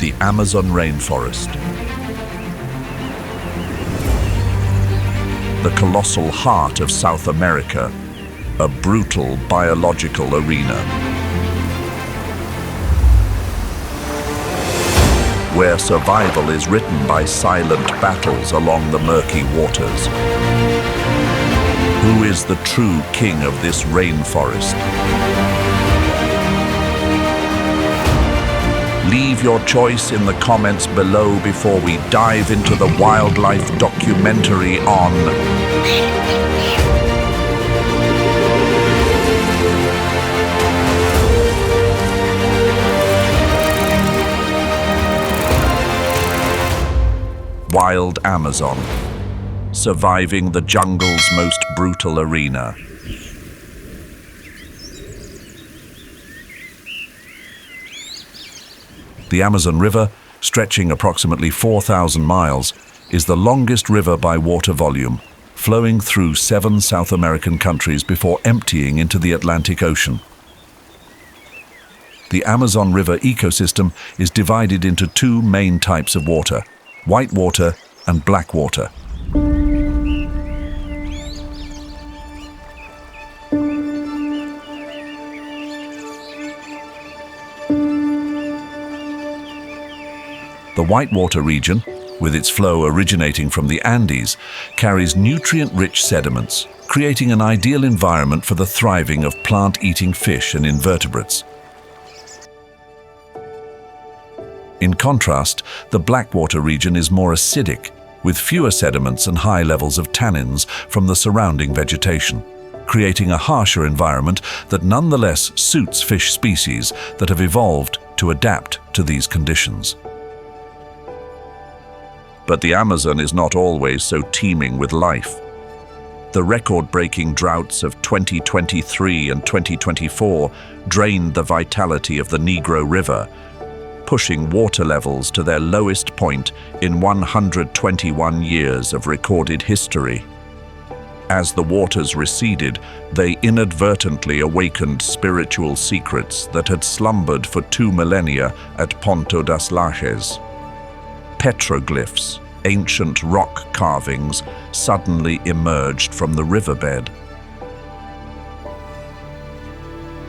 the Amazon rainforest. The colossal heart of South America, a brutal biological arena, where survival is written by silent battles along the murky waters. Who is the true king of this rainforest? Leave your choice in the comments below before we dive into the wildlife documentary on Wild Amazon, surviving the jungle's most brutal arena. The Amazon River, stretching approximately 4,000 miles, is the longest river by water volume, flowing through 7 South American countries before emptying into the Atlantic Ocean. The Amazon River ecosystem is divided into 2 main types of water: white water and black water. The whitewater region, with its flow originating from the Andes, carries nutrient-rich sediments, creating an ideal environment for the thriving of plant-eating fish and invertebrates. In contrast, the blackwater region is more acidic, with fewer sediments and high levels of tannins from the surrounding vegetation, creating a harsher environment that nonetheless suits fish species that have evolved to adapt to these conditions. But the Amazon is not always so teeming with life. The record-breaking droughts of 2023 and 2024 drained the vitality of the Negro River, pushing water levels to their lowest point in 121 years of recorded history. As the waters receded, they inadvertently awakened spiritual secrets that had slumbered for 2 millennia at Ponta das Lajes. Petroglyphs, ancient rock carvings, suddenly emerged from the riverbed.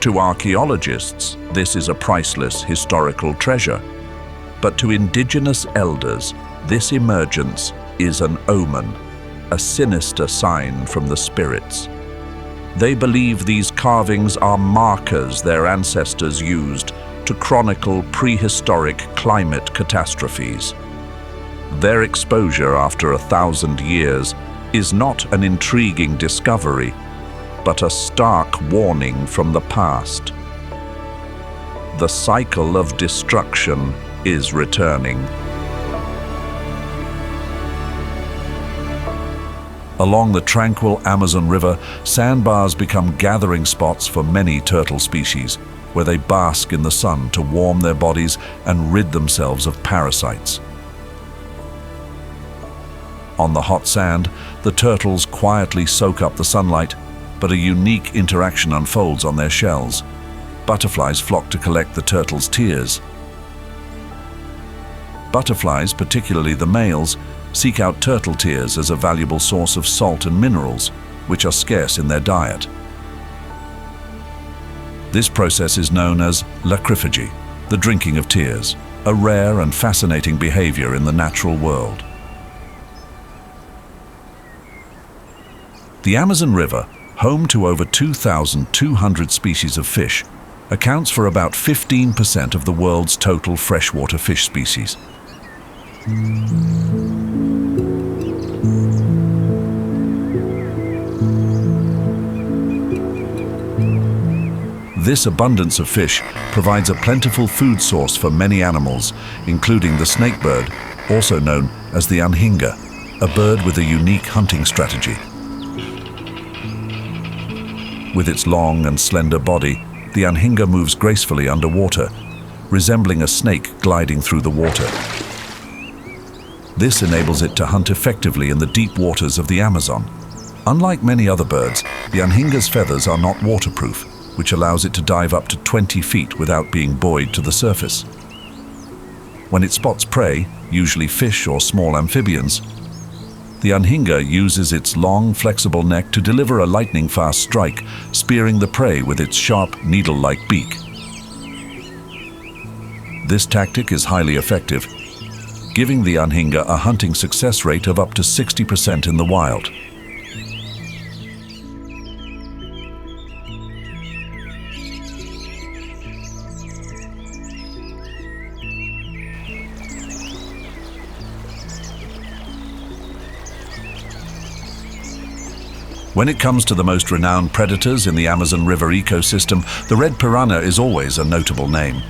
To archaeologists, this is a priceless historical treasure. But to indigenous elders, this emergence is an omen, a sinister sign from the spirits. They believe these carvings are markers their ancestors used to chronicle prehistoric climate catastrophes. Their exposure after 1,000 years is not an intriguing discovery, but a stark warning from the past. The cycle of destruction is returning. Along the tranquil Amazon River, sandbars become gathering spots for many turtle species, where they bask in the sun to warm their bodies and rid themselves of parasites. On the hot sand, the turtles quietly soak up the sunlight, but a unique interaction unfolds on their shells. Butterflies flock to collect the turtles' tears. Butterflies, particularly the males, seek out turtle tears as a valuable source of salt and minerals, which are scarce in their diet. This process is known as lacryphagy, the drinking of tears, a rare and fascinating behavior in the natural world. The Amazon River, home to over 2,200 species of fish, accounts for about 15% of the world's total freshwater fish species. This abundance of fish provides a plentiful food source for many animals, including the snakebird, also known as the anhinga, a bird with a unique hunting strategy. With its long and slender body, the anhinga moves gracefully underwater, resembling a snake gliding through the water. This enables it to hunt effectively in the deep waters of the Amazon. Unlike many other birds, the anhinga's feathers are not waterproof, which allows it to dive up to 20 feet without being buoyed to the surface. When it spots prey, usually fish or small amphibians, the anhinga uses its long, flexible neck to deliver a lightning-fast strike, spearing the prey with its sharp, needle-like beak. This tactic is highly effective, giving the anhinga a hunting success rate of up to 60% in the wild. When it comes to the most renowned predators in the Amazon River ecosystem, the red piranha is always a notable name.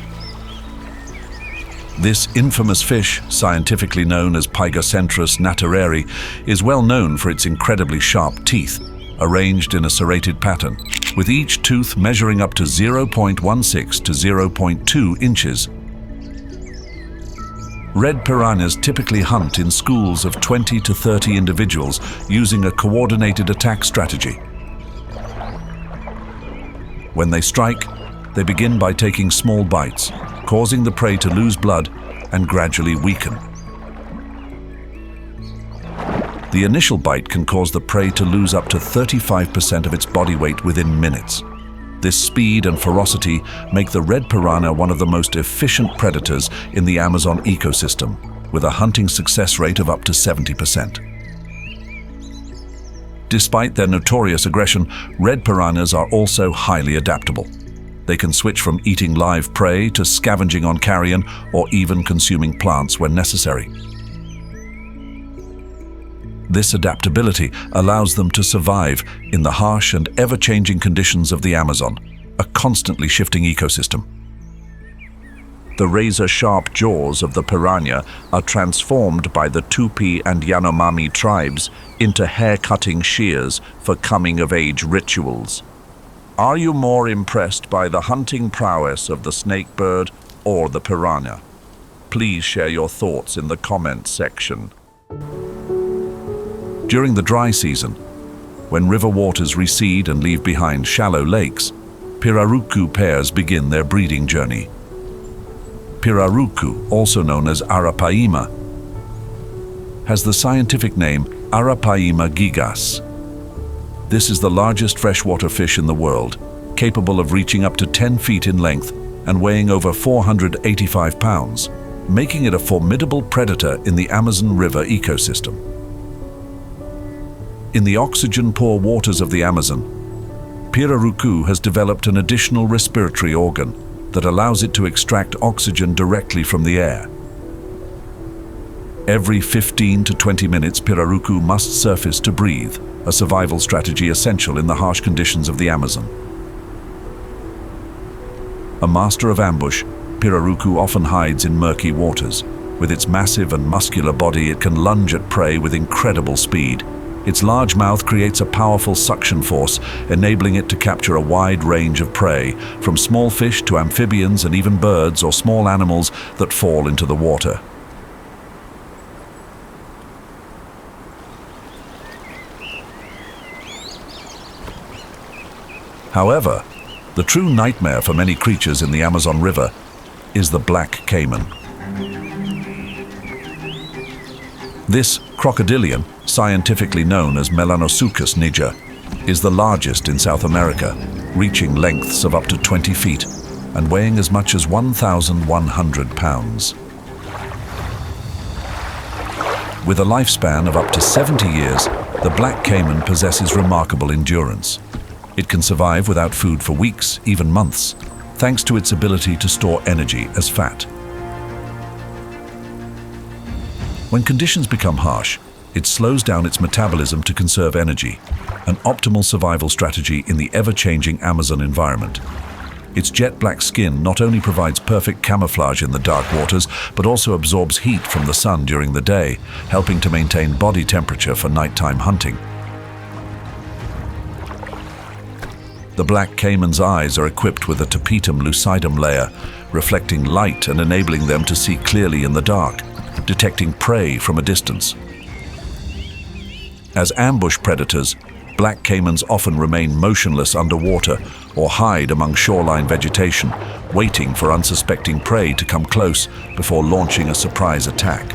This infamous fish, scientifically known as Pygocentrus natareri, is well known for its incredibly sharp teeth, arranged in a serrated pattern, with each tooth measuring up to 0.16 to 0.2 inches. Red piranhas typically hunt in schools of 20 to 30 individuals using a coordinated attack strategy. When they strike, they begin by taking small bites, causing the prey to lose blood and gradually weaken. The initial bite can cause the prey to lose up to 35% of its body weight within minutes. This speed and ferocity make the red piranha one of the most efficient predators in the Amazon ecosystem, with a hunting success rate of up to 70%. Despite their notorious aggression, red piranhas are also highly adaptable. They can switch from eating live prey to scavenging on carrion or even consuming plants when necessary. This adaptability allows them to survive in the harsh and ever-changing conditions of the Amazon, a constantly shifting ecosystem. The razor-sharp jaws of the piranha are transformed by the Tupi and Yanomami tribes into hair-cutting shears for coming-of-age rituals. Are you more impressed by the hunting prowess of the snakebird or the piranha? Please share your thoughts in the comments section. During the dry season, when river waters recede and leave behind shallow lakes, pirarucu pairs begin their breeding journey. Pirarucu, also known as arapaima, has the scientific name Arapaima gigas. This is the largest freshwater fish in the world, capable of reaching up to 10 feet in length and weighing over 485 pounds, making it a formidable predator in the Amazon River ecosystem. In the oxygen-poor waters of the Amazon, pirarucu has developed an additional respiratory organ that allows it to extract oxygen directly from the air. Every 15 to 20 minutes, pirarucu must surface to breathe, a survival strategy essential in the harsh conditions of the Amazon. A master of ambush, pirarucu often hides in murky waters. With its massive and muscular body, it can lunge at prey with incredible speed. Its large mouth creates a powerful suction force, enabling it to capture a wide range of prey, from small fish to amphibians and even birds or small animals that fall into the water. However, the true nightmare for many creatures in the Amazon River is the black caiman. This crocodilian, scientifically known as Melanosuchus niger, is the largest in South America, reaching lengths of up to 20 feet and weighing as much as 1,100 pounds. With a lifespan of up to 70 years, the black caiman possesses remarkable endurance. It can survive without food for weeks, even months, thanks to its ability to store energy as fat. When conditions become harsh, it slows down its metabolism to conserve energy, an optimal survival strategy in the ever-changing Amazon environment. Its jet black skin not only provides perfect camouflage in the dark waters, but also absorbs heat from the sun during the day, helping to maintain body temperature for nighttime hunting. The black caiman's eyes are equipped with a tapetum lucidum layer, reflecting light and enabling them to see clearly in the dark, detecting prey from a distance. As ambush predators, Black caimans often remain motionless underwater or hide among shoreline vegetation, waiting for unsuspecting prey to come close before launching a surprise attack.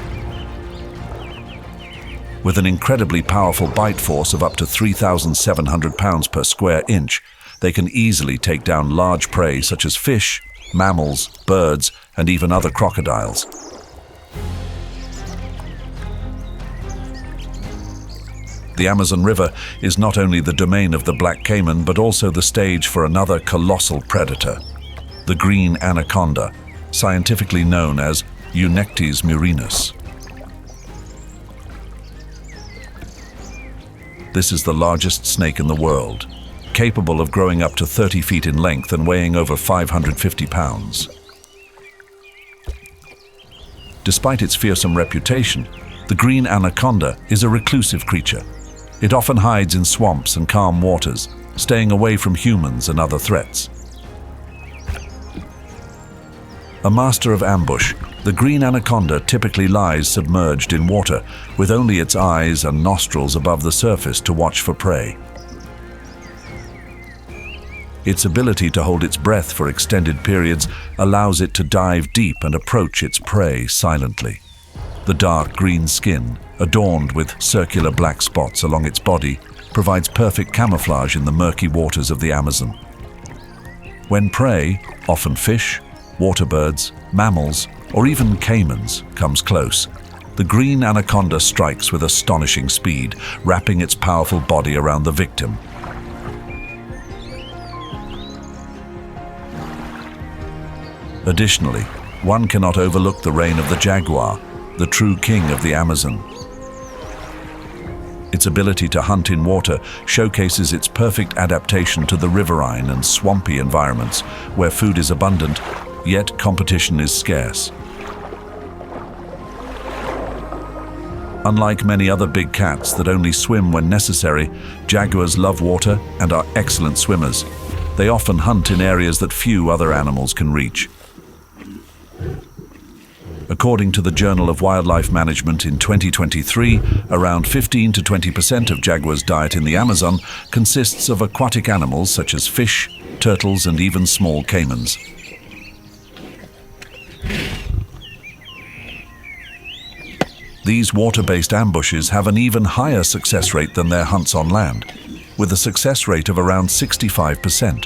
With an incredibly powerful bite force of up to 3,700 pounds per square inch, they can easily take down large prey such as fish, mammals, birds, and even other crocodiles. The Amazon River is not only the domain of the black caiman, but also the stage for another colossal predator, the green anaconda, scientifically known as Eunectes murinus. This is the largest snake in the world, capable of growing up to 30 feet in length and weighing over 550 pounds. Despite its fearsome reputation, the green anaconda is a reclusive creature. It often hides in swamps and calm waters, staying away from humans and other threats. A master of ambush, the green anaconda typically lies submerged in water, with only its eyes and nostrils above the surface to watch for prey. Its ability to hold its breath for extended periods allows it to dive deep and approach its prey silently. The dark green skin, adorned with circular black spots along its body, provides perfect camouflage in the murky waters of the Amazon. When prey, often fish, water birds, mammals, or even caimans, comes close, the green anaconda strikes with astonishing speed, wrapping its powerful body around the victim. Additionally, one cannot overlook the reign of the jaguar, the true king of the Amazon. Its ability to hunt in water showcases its perfect adaptation to the riverine and swampy environments where food is abundant, yet competition is scarce. Unlike many other big cats that only swim when necessary, jaguars love water and are excellent swimmers. They often hunt in areas that few other animals can reach. According to the Journal of Wildlife Management in 2023, around 15 to 20% of jaguars' diet in the Amazon consists of aquatic animals such as fish, turtles, and even small caimans. These water-based ambushes have an even higher success rate than their hunts on land, with a success rate of around 65%.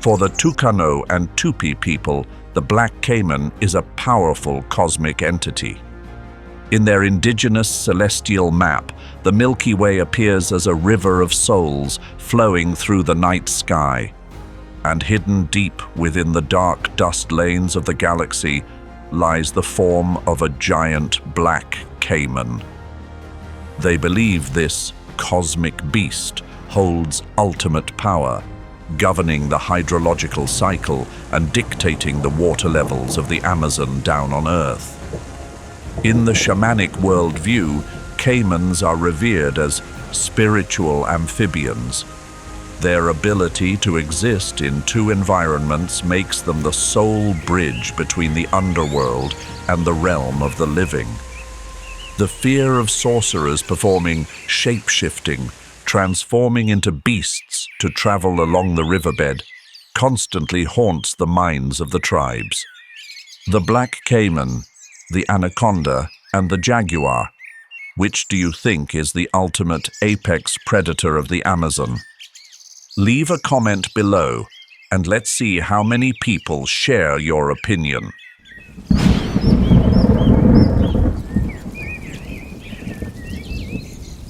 For the Tucano and Tupi people, the black caiman is a powerful cosmic entity. In their indigenous celestial map, the Milky Way appears as a river of souls flowing through the night sky. And hidden deep within the dark dust lanes of the galaxy lies the form of a giant black caiman. They believe this cosmic beast holds ultimate power, governing the hydrological cycle and dictating the water levels of the Amazon down on Earth. In the shamanic worldview, caimans are revered as spiritual amphibians. Their ability to exist in two environments makes them the sole bridge between the underworld and the realm of the living. The fear of sorcerers performing shape-shifting, transforming into beasts to travel along the riverbed, constantly haunts the minds of the tribes. The black caiman, the anaconda, and the jaguar. Which do you think is the ultimate apex predator of the Amazon? Leave a comment below, and let's see how many people share your opinion.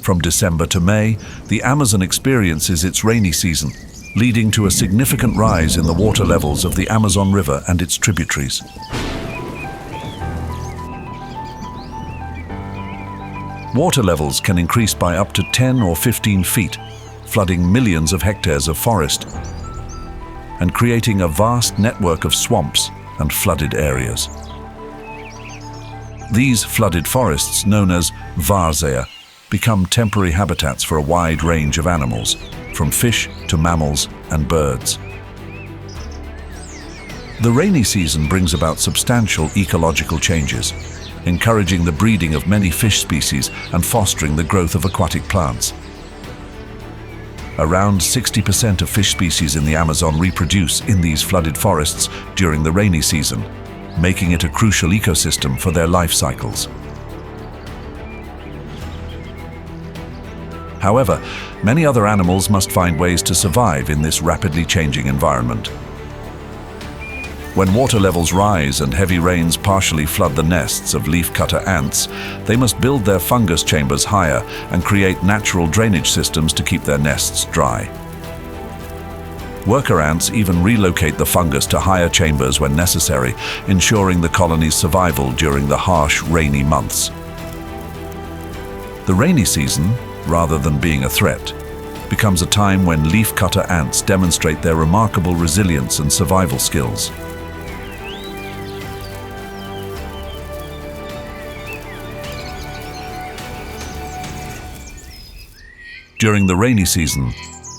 From December to May, the Amazon experiences its rainy season, leading to a significant rise in the water levels of the Amazon River and its tributaries. Water levels can increase by up to 10 or 15 feet, flooding millions of hectares of forest and creating a vast network of swamps and flooded areas. These flooded forests, known as várzea, become temporary habitats for a wide range of animals, from fish to mammals and birds. The rainy season brings about substantial ecological changes, encouraging the breeding of many fish species and fostering the growth of aquatic plants. Around 60% of fish species in the Amazon reproduce in these flooded forests during the rainy season, making it a crucial ecosystem for their life cycles. However, many other animals must find ways to survive in this rapidly changing environment. When water levels rise and heavy rains partially flood the nests of leafcutter ants, they must build their fungus chambers higher and create natural drainage systems to keep their nests dry. Worker ants even relocate the fungus to higher chambers when necessary, ensuring the colony's survival during the harsh, rainy months. The rainy season, rather than being a threat, becomes a time when leafcutter ants demonstrate their remarkable resilience and survival skills. During the rainy season,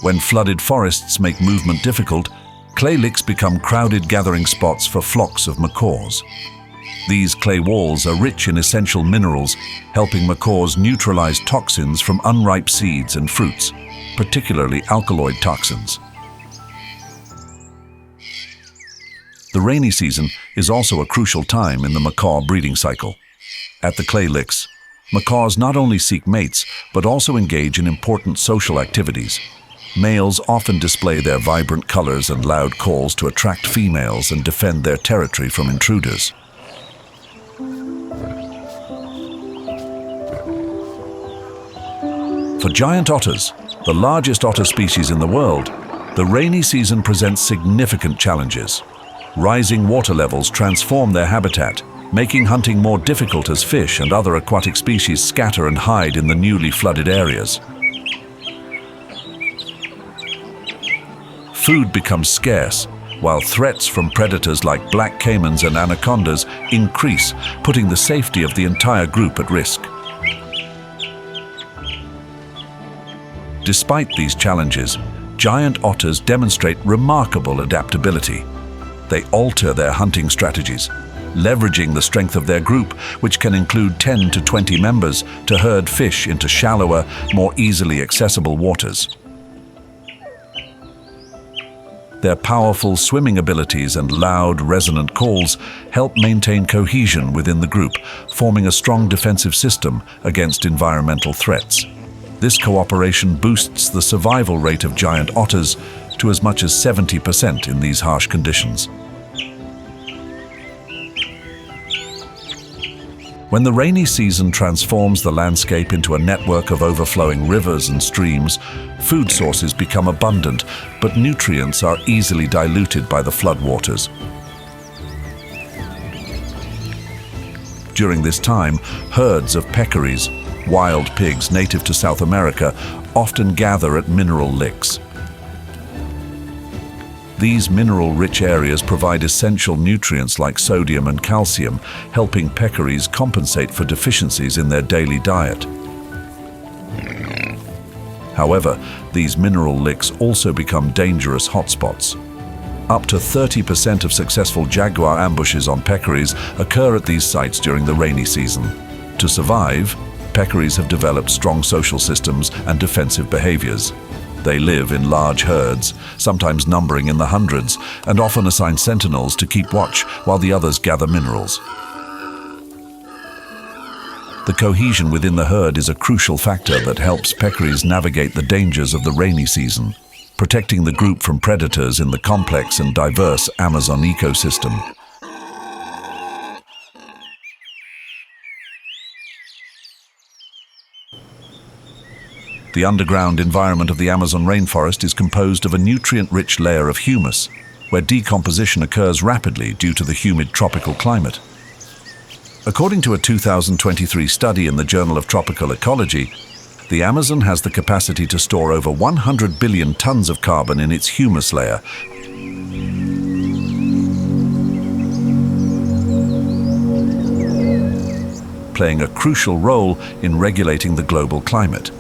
when flooded forests make movement difficult, clay licks become crowded gathering spots for flocks of macaws. These clay walls are rich in essential minerals, helping macaws neutralize toxins from unripe seeds and fruits, particularly alkaloid toxins. The rainy season is also a crucial time in the macaw breeding cycle. At the clay licks, macaws not only seek mates, but also engage in important social activities. Males often display their vibrant colors and loud calls to attract females and defend their territory from intruders. For giant otters, the largest otter species in the world, the rainy season presents significant challenges. Rising water levels transform their habitat, making hunting more difficult as fish and other aquatic species scatter and hide in the newly flooded areas. Food becomes scarce, while threats from predators like black caimans and anacondas increase, putting the safety of the entire group at risk. Despite these challenges, giant otters demonstrate remarkable adaptability. They alter their hunting strategies, leveraging the strength of their group, which can include 10 to 20 members, to herd fish into shallower, more easily accessible waters. Their powerful swimming abilities and loud, resonant calls help maintain cohesion within the group, forming a strong defensive system against environmental threats. This cooperation boosts the survival rate of giant otters to as much as 70% in these harsh conditions. When the rainy season transforms the landscape into a network of overflowing rivers and streams, food sources become abundant, but nutrients are easily diluted by the floodwaters. During this time, herds of peccaries, wild pigs native to South America, often gather at mineral licks. These mineral-rich areas provide essential nutrients like sodium and calcium, helping peccaries compensate for deficiencies in their daily diet. However, these mineral licks also become dangerous hotspots. Up to 30% of successful jaguar ambushes on peccaries occur at these sites during the rainy season. To survive, peccaries have developed strong social systems and defensive behaviors. They live in large herds, sometimes numbering in the hundreds, and often assign sentinels to keep watch while the others gather minerals. The cohesion within the herd is a crucial factor that helps peccaries navigate the dangers of the rainy season, protecting the group from predators in the complex and diverse Amazon ecosystem. The underground environment of the Amazon rainforest is composed of a nutrient-rich layer of humus, where decomposition occurs rapidly due to the humid tropical climate. According to a 2023 study in the Journal of Tropical Ecology, the Amazon has the capacity to store over 100 billion tons of carbon in its humus layer, playing a crucial role in regulating the global climate.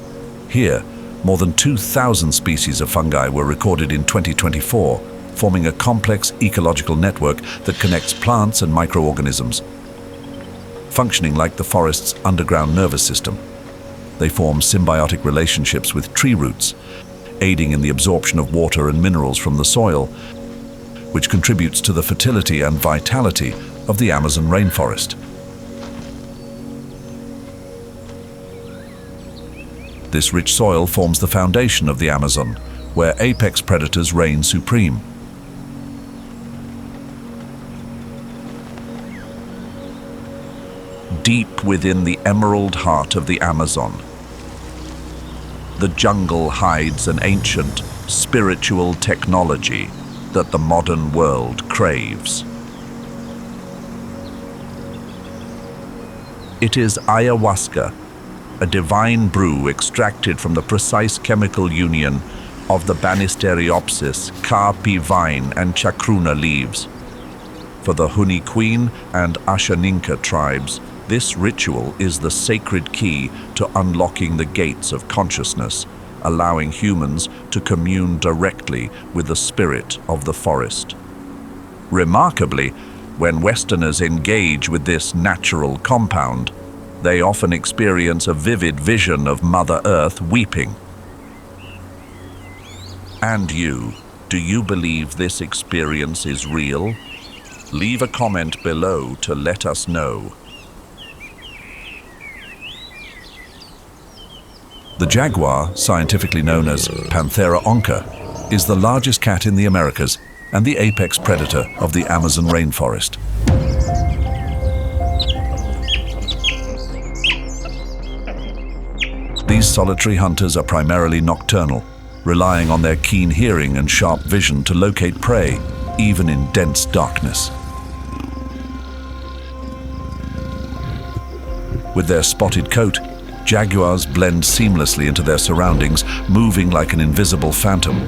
Here, more than 2,000 species of fungi were recorded in 2024, forming a complex ecological network that connects plants and microorganisms, functioning like the forest's underground nervous system. They form symbiotic relationships with tree roots, aiding in the absorption of water and minerals from the soil, which contributes to the fertility and vitality of the Amazon rainforest. This rich soil forms the foundation of the Amazon, where apex predators reign supreme. Deep within the emerald heart of the Amazon, the jungle hides an ancient, spiritual technology that the modern world craves. It is ayahuasca, a divine brew extracted from the precise chemical union of the Banisteriopsis, Canopy vine and chacruna leaves. For the Huni Queen and Ashaninka tribes, this ritual is the sacred key to unlocking the gates of consciousness, allowing humans to commune directly with the spirit of the forest. Remarkably, when Westerners engage with this natural compound, they often experience a vivid vision of Mother Earth weeping. And you, do you believe this experience is real? Leave a comment below to let us know. The jaguar, scientifically known as Panthera onca, is the largest cat in the Americas and the apex predator of the Amazon rainforest. These solitary hunters are primarily nocturnal, relying on their keen hearing and sharp vision to locate prey, even in dense darkness. With their spotted coat, jaguars blend seamlessly into their surroundings, moving like an invisible phantom.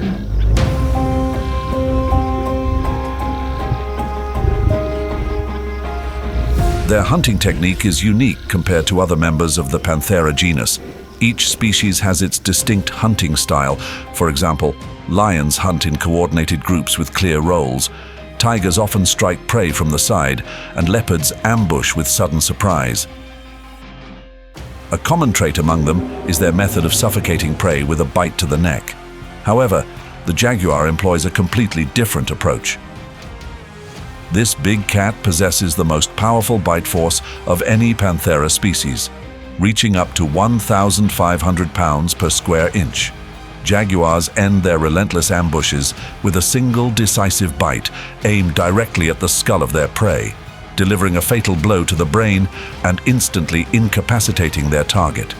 Their hunting technique is unique compared to other members of the Panthera genus. Each species has its distinct hunting style. For example, lions hunt in coordinated groups with clear roles, tigers often strike prey from the side, and leopards ambush with sudden surprise. A common trait among them is their method of suffocating prey with a bite to the neck. However, the jaguar employs a completely different approach. This big cat possesses the most powerful bite force of any Panthera species, reaching up to 1,500 pounds per square inch. Jaguars end their relentless ambushes with a single decisive bite aimed directly at the skull of their prey, delivering a fatal blow to the brain and instantly incapacitating their target.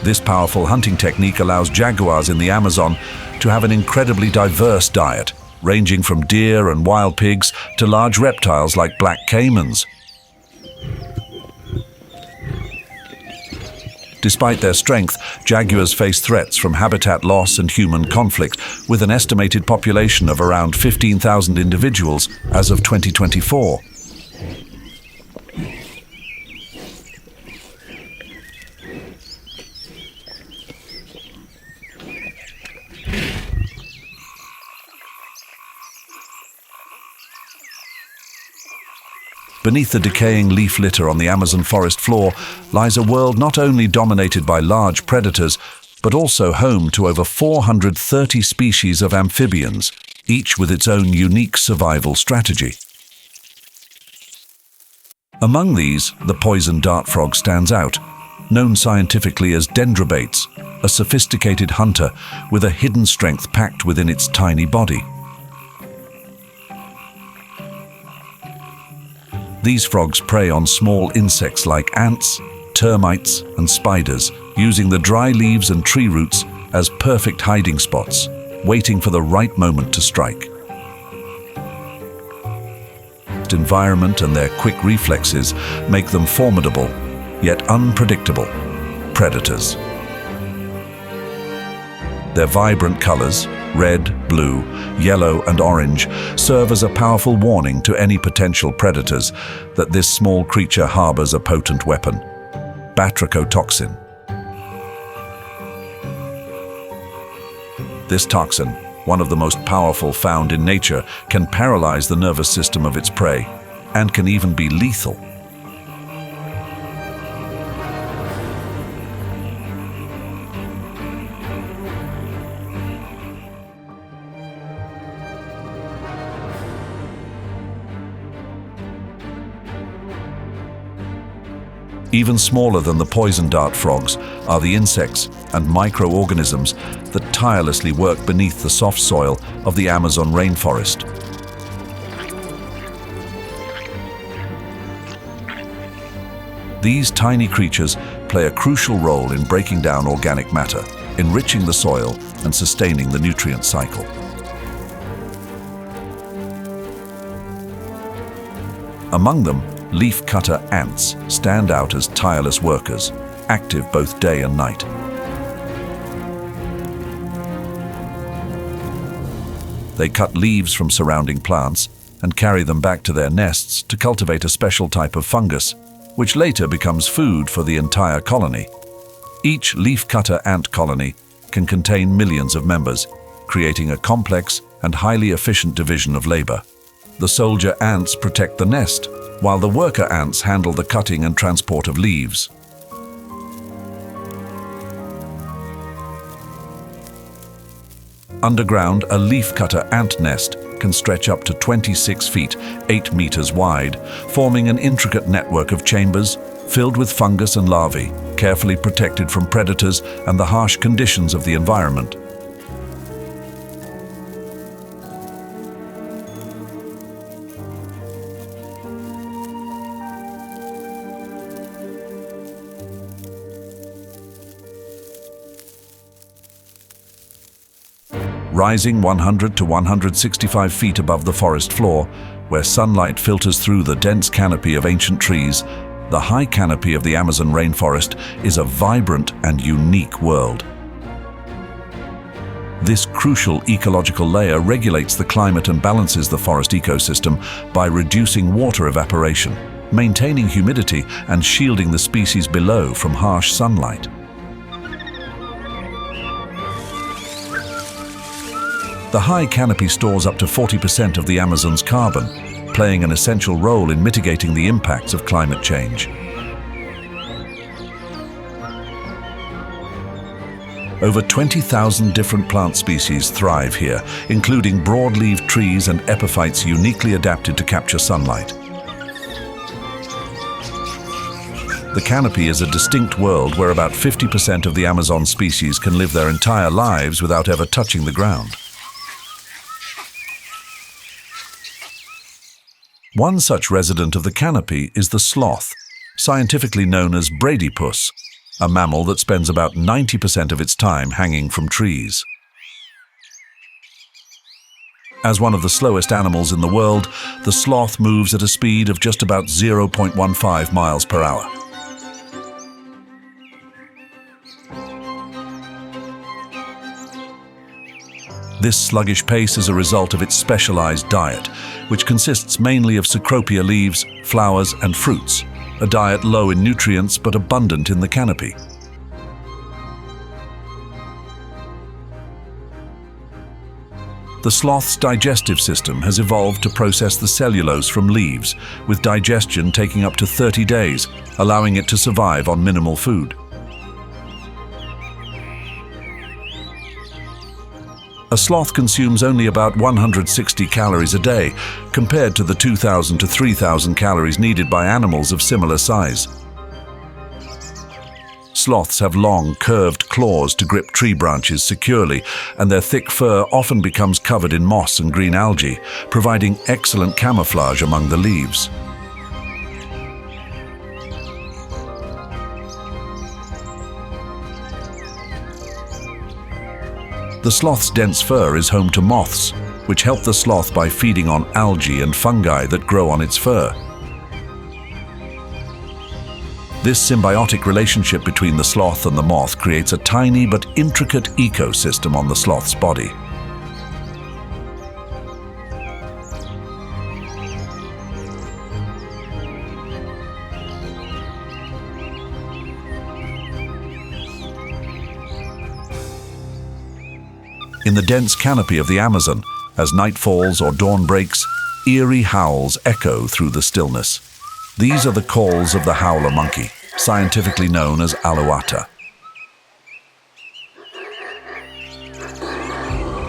This powerful hunting technique allows jaguars in the Amazon to have an incredibly diverse diet, ranging from deer and wild pigs to large reptiles like black caimans. Despite their strength, jaguars face threats from habitat loss and human conflict, with an estimated population of around 15,000 individuals as of 2024. Beneath the decaying leaf litter on the Amazon forest floor lies a world not only dominated by large predators, but also home to over 430 species of amphibians, each with its own unique survival strategy. Among these, the poison dart frog stands out, known scientifically as dendrobates, a sophisticated hunter with a hidden strength packed within its tiny body. These frogs prey on small insects like ants, termites, and spiders, using the dry leaves and tree roots as perfect hiding spots, waiting for the right moment to strike. The environment and their quick reflexes make them formidable, yet unpredictable predators. Their vibrant colors, red, blue, yellow, and orange, serve as a powerful warning to any potential predators that this small creature harbors a potent weapon, batrachotoxin. This toxin, one of the most powerful found in nature, can paralyze the nervous system of its prey and can even be lethal. Even smaller than the poison dart frogs are the insects and microorganisms that tirelessly work beneath the soft soil of the Amazon rainforest. These tiny creatures play a crucial role in breaking down organic matter, enriching the soil, and sustaining the nutrient cycle. Among them, leaf-cutter ants stand out as tireless workers, active both day and night. They cut leaves from surrounding plants and carry them back to their nests to cultivate a special type of fungus, which later becomes food for the entire colony. Each leaf-cutter ant colony can contain millions of members, creating a complex and highly efficient division of labor. The soldier ants protect the nest, while the worker ants handle the cutting and transport of leaves. Underground, a leafcutter ant nest can stretch up to 26 feet, 8 meters wide, forming an intricate network of chambers filled with fungus and larvae, carefully protected from predators and the harsh conditions of the environment. Rising 100 to 165 feet above the forest floor, where sunlight filters through the dense canopy of ancient trees, the high canopy of the Amazon rainforest is a vibrant and unique world. This crucial ecological layer regulates the climate and balances the forest ecosystem by reducing water evaporation, maintaining humidity, and shielding the species below from harsh sunlight. The high canopy stores up to 40% of the Amazon's carbon, playing an essential role in mitigating the impacts of climate change. Over 20,000 different plant species thrive here, including broadleaf trees and epiphytes uniquely adapted to capture sunlight. The canopy is a distinct world where about 50% of the Amazon species can live their entire lives without ever touching the ground. One such resident of the canopy is the sloth, scientifically known as bradypus, a mammal that spends about 90% of its time hanging from trees. As one of the slowest animals in the world, the sloth moves at a speed of just about 0.15 miles per hour. This sluggish pace is a result of its specialized diet, which consists mainly of cecropia leaves, flowers, and fruits, a diet low in nutrients but abundant in the canopy. The sloth's digestive system has evolved to process the cellulose from leaves, with digestion taking up to 30 days, allowing it to survive on minimal food. A sloth consumes only about 160 calories a day, compared to the 2,000 to 3,000 calories needed by animals of similar size. Sloths have long, curved claws to grip tree branches securely, and their thick fur often becomes covered in moss and green algae, providing excellent camouflage among the leaves. The sloth's dense fur is home to moths, which help the sloth by feeding on algae and fungi that grow on its fur. This symbiotic relationship between the sloth and the moth creates a tiny but intricate ecosystem on the sloth's body. In the dense canopy of the Amazon, as night falls or dawn breaks, eerie howls echo through the stillness. These are the calls of the howler monkey, scientifically known as alouatta.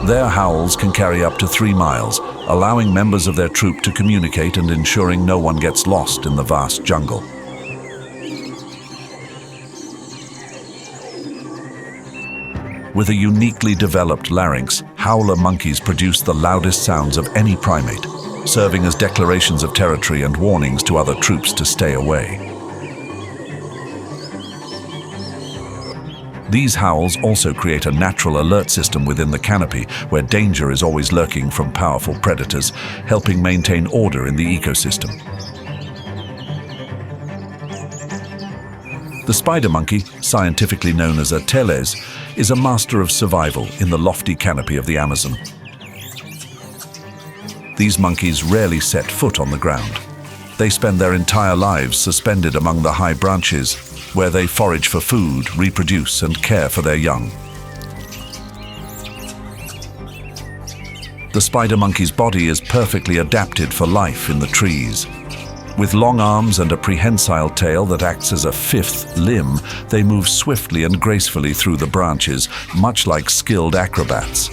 Their howls can carry up to 3 miles, allowing members of their troop to communicate and ensuring no one gets lost in the vast jungle. With a uniquely developed larynx, howler monkeys produce the loudest sounds of any primate, serving as declarations of territory and warnings to other troops to stay away. These howls also create a natural alert system within the canopy, where danger is always lurking from powerful predators, helping maintain order in the ecosystem. The spider monkey, scientifically known as a teles, is a master of survival in the lofty canopy of the Amazon. These monkeys rarely set foot on the ground. They spend their entire lives suspended among the high branches, where they forage for food, reproduce, and care for their young. The spider monkey's body is perfectly adapted for life in the trees. With long arms and a prehensile tail that acts as a fifth limb, they move swiftly and gracefully through the branches, much like skilled acrobats.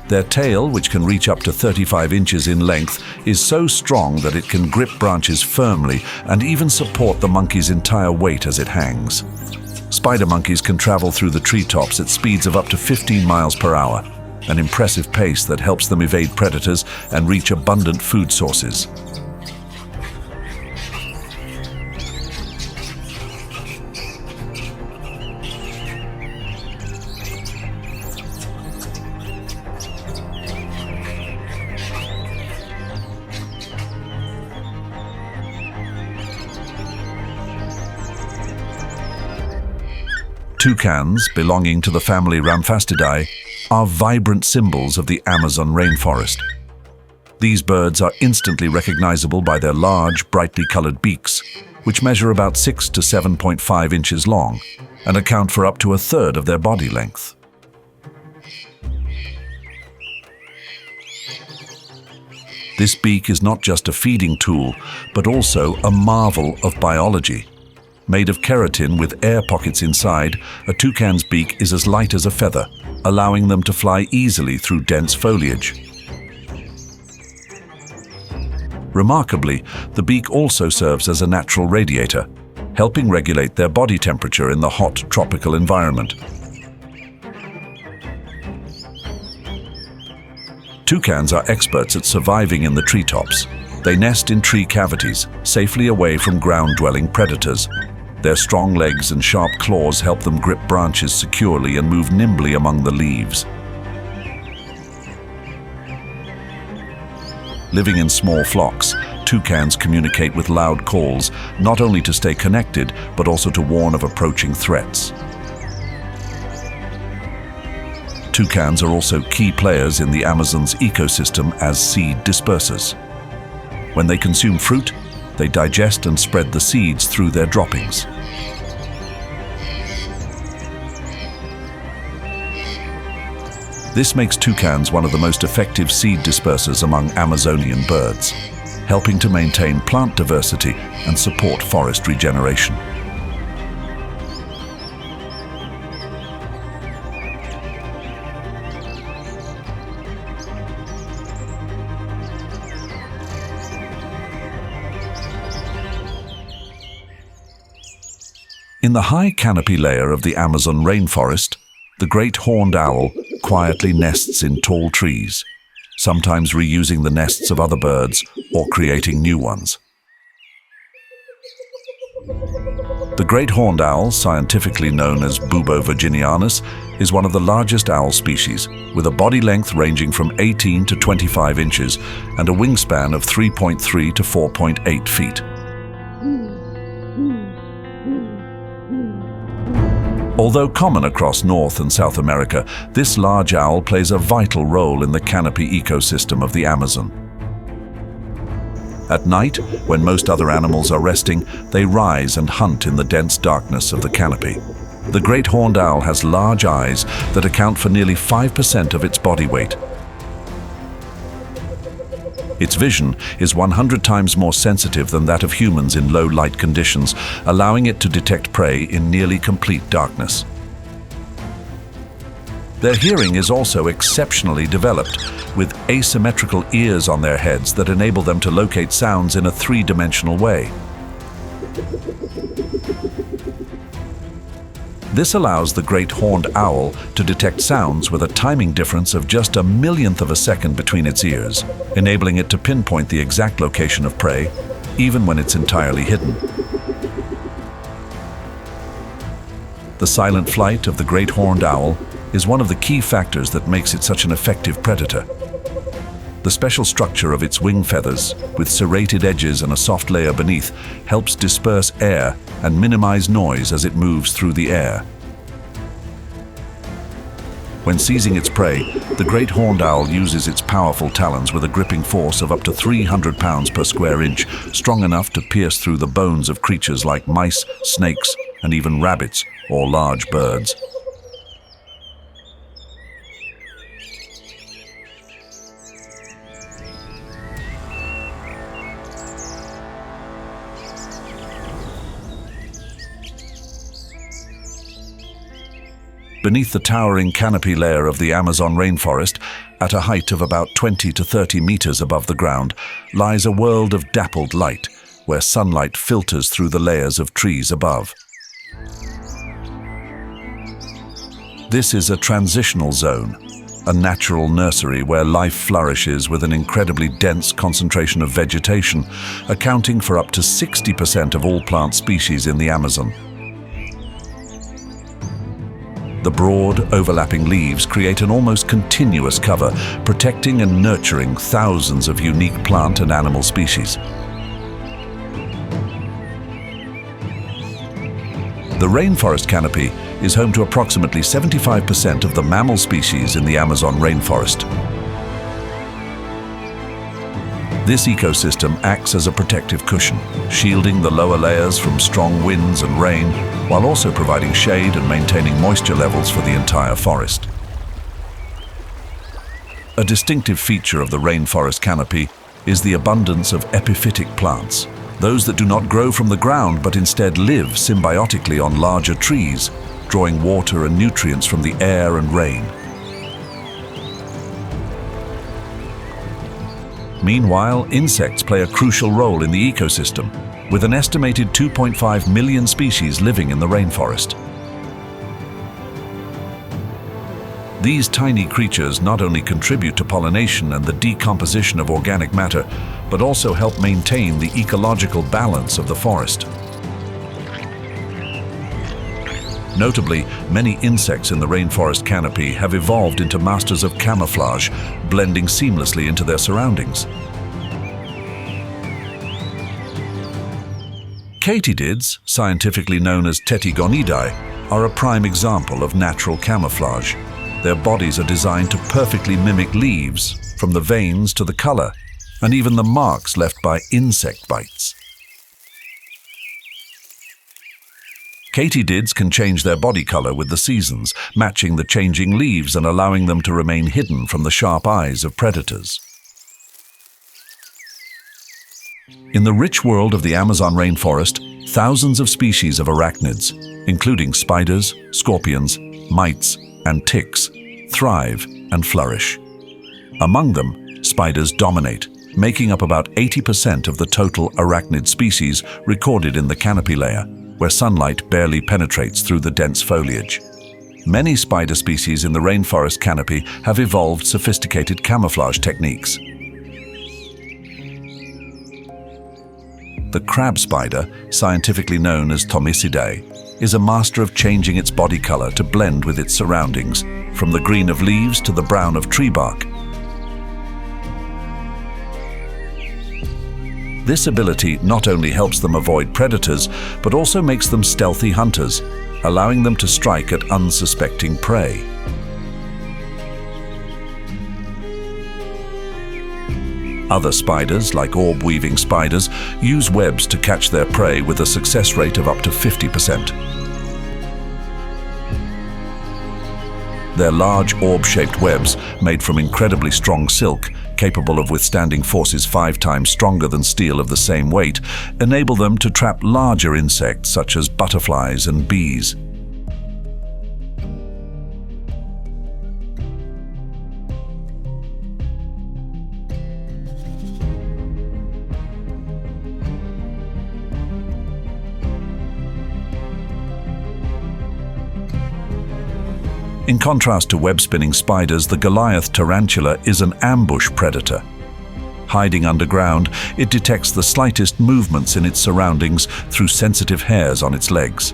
Their tail, which can reach up to 35 inches in length, is so strong that it can grip branches firmly and even support the monkey's entire weight as it hangs. Spider monkeys can travel through the treetops at speeds of up to 15 miles per hour, an impressive pace that helps them evade predators and reach abundant food sources. Toucans, belonging to the family Ramphastidae, are vibrant symbols of the Amazon rainforest. These birds are instantly recognizable by their large, brightly colored beaks, which measure about 6 to 7.5 inches long and account for up to a third of their body length. This beak is not just a feeding tool, but also a marvel of biology. Made of keratin with air pockets inside, a toucan's beak is as light as a feather, allowing them to fly easily through dense foliage. Remarkably, the beak also serves as a natural radiator, helping regulate their body temperature in the hot tropical environment. Toucans are experts at surviving in the treetops. They nest in tree cavities, safely away from ground-dwelling predators. Their strong legs and sharp claws help them grip branches securely and move nimbly among the leaves. Living in small flocks, toucans communicate with loud calls, not only to stay connected, but also to warn of approaching threats. Toucans are also key players in the Amazon's ecosystem as seed dispersers. When they consume fruit, they digest and spread the seeds through their droppings. This makes toucans one of the most effective seed dispersers among Amazonian birds, helping to maintain plant diversity and support forest regeneration. In the high canopy layer of the Amazon rainforest, the great horned owl quietly nests in tall trees, sometimes reusing the nests of other birds or creating new ones. The great horned owl, scientifically known as Bubo virginianus, is one of the largest owl species, with a body length ranging from 18 to 25 inches and a wingspan of 3.3 to 4.8 feet. Although common across North and South America, this large owl plays a vital role in the canopy ecosystem of the Amazon. At night, when most other animals are resting, they rise and hunt in the dense darkness of the canopy. The great horned owl has large eyes that account for nearly 5% of its body weight. Its vision is 100 times more sensitive than that of humans in low light conditions, allowing it to detect prey in nearly complete darkness. Their hearing is also exceptionally developed, with asymmetrical ears on their heads that enable them to locate sounds in a three-dimensional way. This allows the great horned owl to detect sounds with a timing difference of just a millionth of a second between its ears, enabling it to pinpoint the exact location of prey, even when it's entirely hidden. The silent flight of the great horned owl is one of the key factors that makes it such an effective predator. The special structure of its wing feathers, with serrated edges and a soft layer beneath, helps disperse air and minimize noise as it moves through the air. When seizing its prey, the great horned owl uses its powerful talons with a gripping force of up to 300 pounds per square inch, strong enough to pierce through the bones of creatures like mice, snakes, and even rabbits or large birds. Beneath the towering canopy layer of the Amazon rainforest, at a height of about 20 to 30 meters above the ground, lies a world of dappled light, where sunlight filters through the layers of trees above. This is a transitional zone, a natural nursery where life flourishes with an incredibly dense concentration of vegetation, accounting for up to 60% of all plant species in the Amazon. The broad, overlapping leaves create an almost continuous cover, protecting and nurturing thousands of unique plant and animal species. The rainforest canopy is home to approximately 75% of the mammal species in the Amazon rainforest. This ecosystem acts as a protective cushion, shielding the lower layers from strong winds and rain, while also providing shade and maintaining moisture levels for the entire forest. A distinctive feature of the rainforest canopy is the abundance of epiphytic plants, those that do not grow from the ground but instead live symbiotically on larger trees, drawing water and nutrients from the air and rain. Meanwhile, insects play a crucial role in the ecosystem, with an estimated 2.5 million species living in the rainforest. These tiny creatures not only contribute to pollination and the decomposition of organic matter, but also help maintain the ecological balance of the forest. Notably, many insects in the rainforest canopy have evolved into masters of camouflage, blending seamlessly into their surroundings. Katydids, scientifically known as Tetygonidae, are a prime example of natural camouflage. Their bodies are designed to perfectly mimic leaves, from the veins to the color, and even the marks left by insect bites. Katydids can change their body color with the seasons, matching the changing leaves and allowing them to remain hidden from the sharp eyes of predators. In the rich world of the Amazon rainforest, thousands of species of arachnids, including spiders, scorpions, mites, and ticks, thrive and flourish. Among them, spiders dominate, making up about 80% of the total arachnid species recorded in the canopy layer, where sunlight barely penetrates through the dense foliage. Many spider species in the rainforest canopy have evolved sophisticated camouflage techniques. The crab spider, scientifically known as Thomisidae, is a master of changing its body color to blend with its surroundings, from the green of leaves to the brown of tree bark. This ability not only helps them avoid predators, but also makes them stealthy hunters, allowing them to strike at unsuspecting prey. Other spiders, like orb-weaving spiders, use webs to catch their prey with a success rate of up to 50%. Their large orb-shaped webs, made from incredibly strong silk, capable of withstanding forces 5 times stronger than steel of the same weight, enable them to trap larger insects such as butterflies and bees. In contrast to web-spinning spiders, the Goliath tarantula is an ambush predator. Hiding underground, it detects the slightest movements in its surroundings through sensitive hairs on its legs.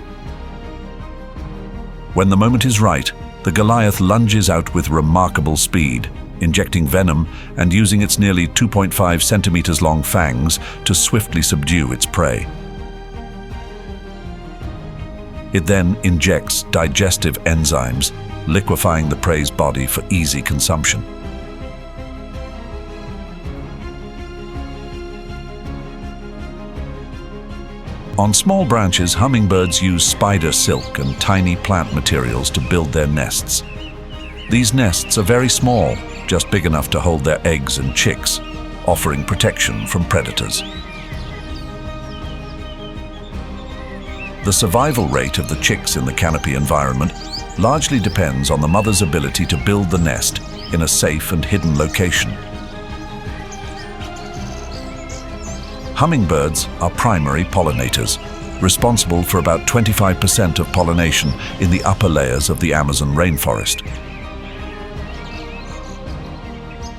When the moment is right, the Goliath lunges out with remarkable speed, injecting venom and using its nearly 2.5 centimeters long fangs to swiftly subdue its prey. It then injects digestive enzymes, liquefying the prey's body for easy consumption. On small branches, hummingbirds use spider silk and tiny plant materials to build their nests. These nests are very small, just big enough to hold their eggs and chicks, offering protection from predators. The survival rate of the chicks in the canopy environment largely depends on the mother's ability to build the nest in a safe and hidden location. Hummingbirds are primary pollinators, responsible for about 25% of pollination in the upper layers of the Amazon rainforest.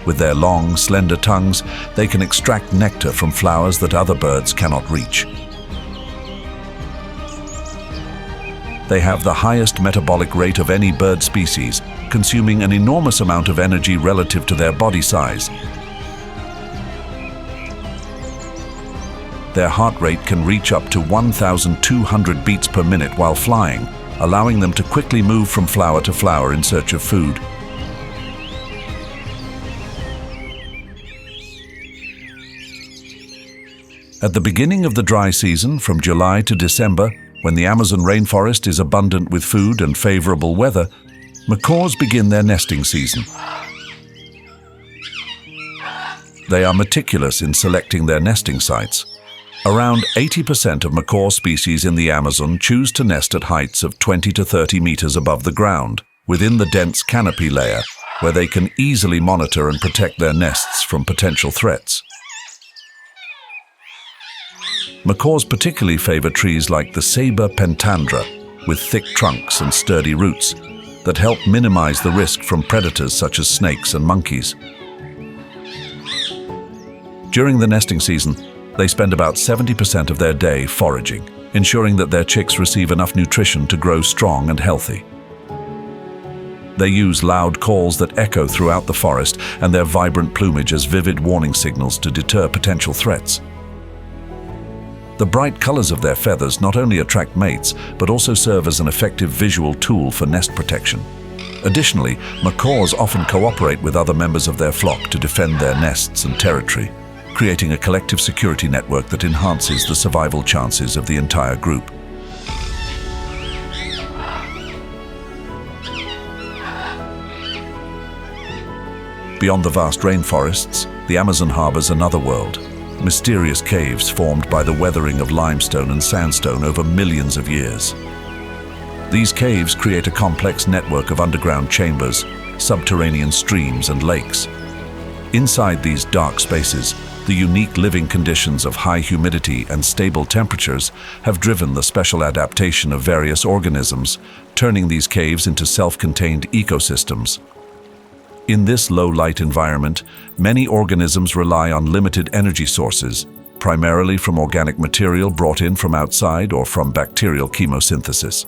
With their long, slender tongues, they can extract nectar from flowers that other birds cannot reach. They have the highest metabolic rate of any bird species, consuming an enormous amount of energy relative to their body size. Their heart rate can reach up to 1,200 beats per minute while flying, allowing them to quickly move from flower to flower in search of food. At the beginning of the dry season, from July to December, when the Amazon rainforest is abundant with food and favorable weather, macaws begin their nesting season. They are meticulous in selecting their nesting sites. Around 80% of macaw species in the Amazon choose to nest at heights of 20 to 30 meters above the ground, within the dense canopy layer, where they can easily monitor and protect their nests from potential threats. Macaws particularly favor trees like the Saber pentandra, with thick trunks and sturdy roots, that help minimize the risk from predators such as snakes and monkeys. During the nesting season, they spend about 70% of their day foraging, ensuring that their chicks receive enough nutrition to grow strong and healthy. They use loud calls that echo throughout the forest and their vibrant plumage as vivid warning signals to deter potential threats. The bright colors of their feathers not only attract mates, but also serve as an effective visual tool for nest protection. Additionally, macaws often cooperate with other members of their flock to defend their nests and territory, creating a collective security network that enhances the survival chances of the entire group. Beyond the vast rainforests, the Amazon harbors another world, mysterious caves formed by the weathering of limestone and sandstone over millions of years. These caves create a complex network of underground chambers, subterranean streams, and lakes. Inside these dark spaces, the unique living conditions of high humidity and stable temperatures have driven the special adaptation of various organisms, turning these caves into self-contained ecosystems. In this low-light environment, many organisms rely on limited energy sources, primarily from organic material brought in from outside or from bacterial chemosynthesis.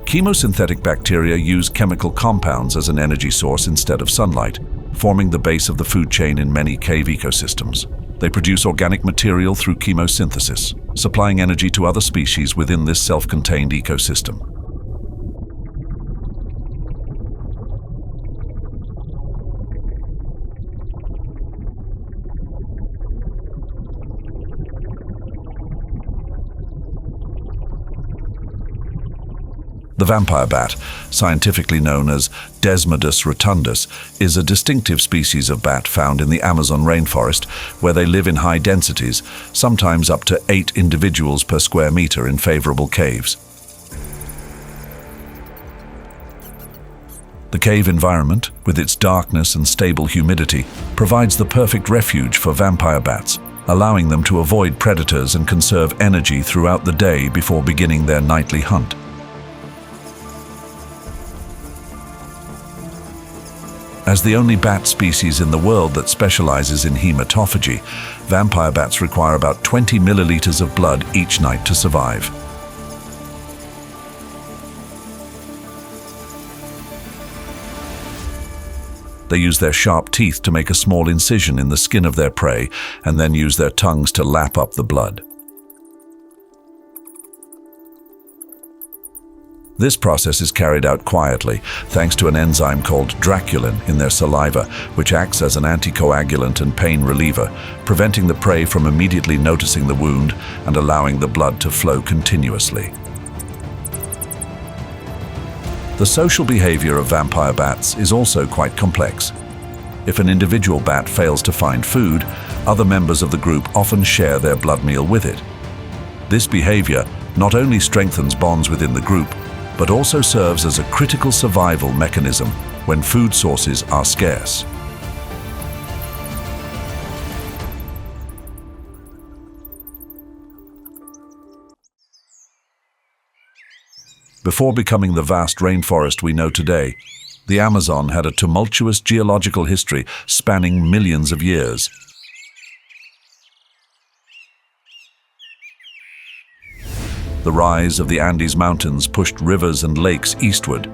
Chemosynthetic bacteria use chemical compounds as an energy source instead of sunlight, forming the base of the food chain in many cave ecosystems. They produce organic material through chemosynthesis, supplying energy to other species within this self-contained ecosystem. The vampire bat, scientifically known as Desmodus rotundus, is a distinctive species of bat found in the Amazon rainforest, where they live in high densities, sometimes up to 8 individuals per square meter in favorable caves. The cave environment, with its darkness and stable humidity, provides the perfect refuge for vampire bats, allowing them to avoid predators and conserve energy throughout the day before beginning their nightly hunt. As the only bat species in the world that specializes in hematophagy, vampire bats require about 20 milliliters of blood each night to survive. They use their sharp teeth to make a small incision in the skin of their prey and then use their tongues to lap up the blood. This process is carried out quietly, thanks to an enzyme called draculin in their saliva, which acts as an anticoagulant and pain reliever, preventing the prey from immediately noticing the wound and allowing the blood to flow continuously. The social behavior of vampire bats is also quite complex. If an individual bat fails to find food, other members of the group often share their blood meal with it. This behavior not only strengthens bonds within the group, but also serves as a critical survival mechanism when food sources are scarce. Before becoming the vast rainforest we know today, the Amazon had a tumultuous geological history spanning millions of years. The rise of the Andes Mountains pushed rivers and lakes eastward,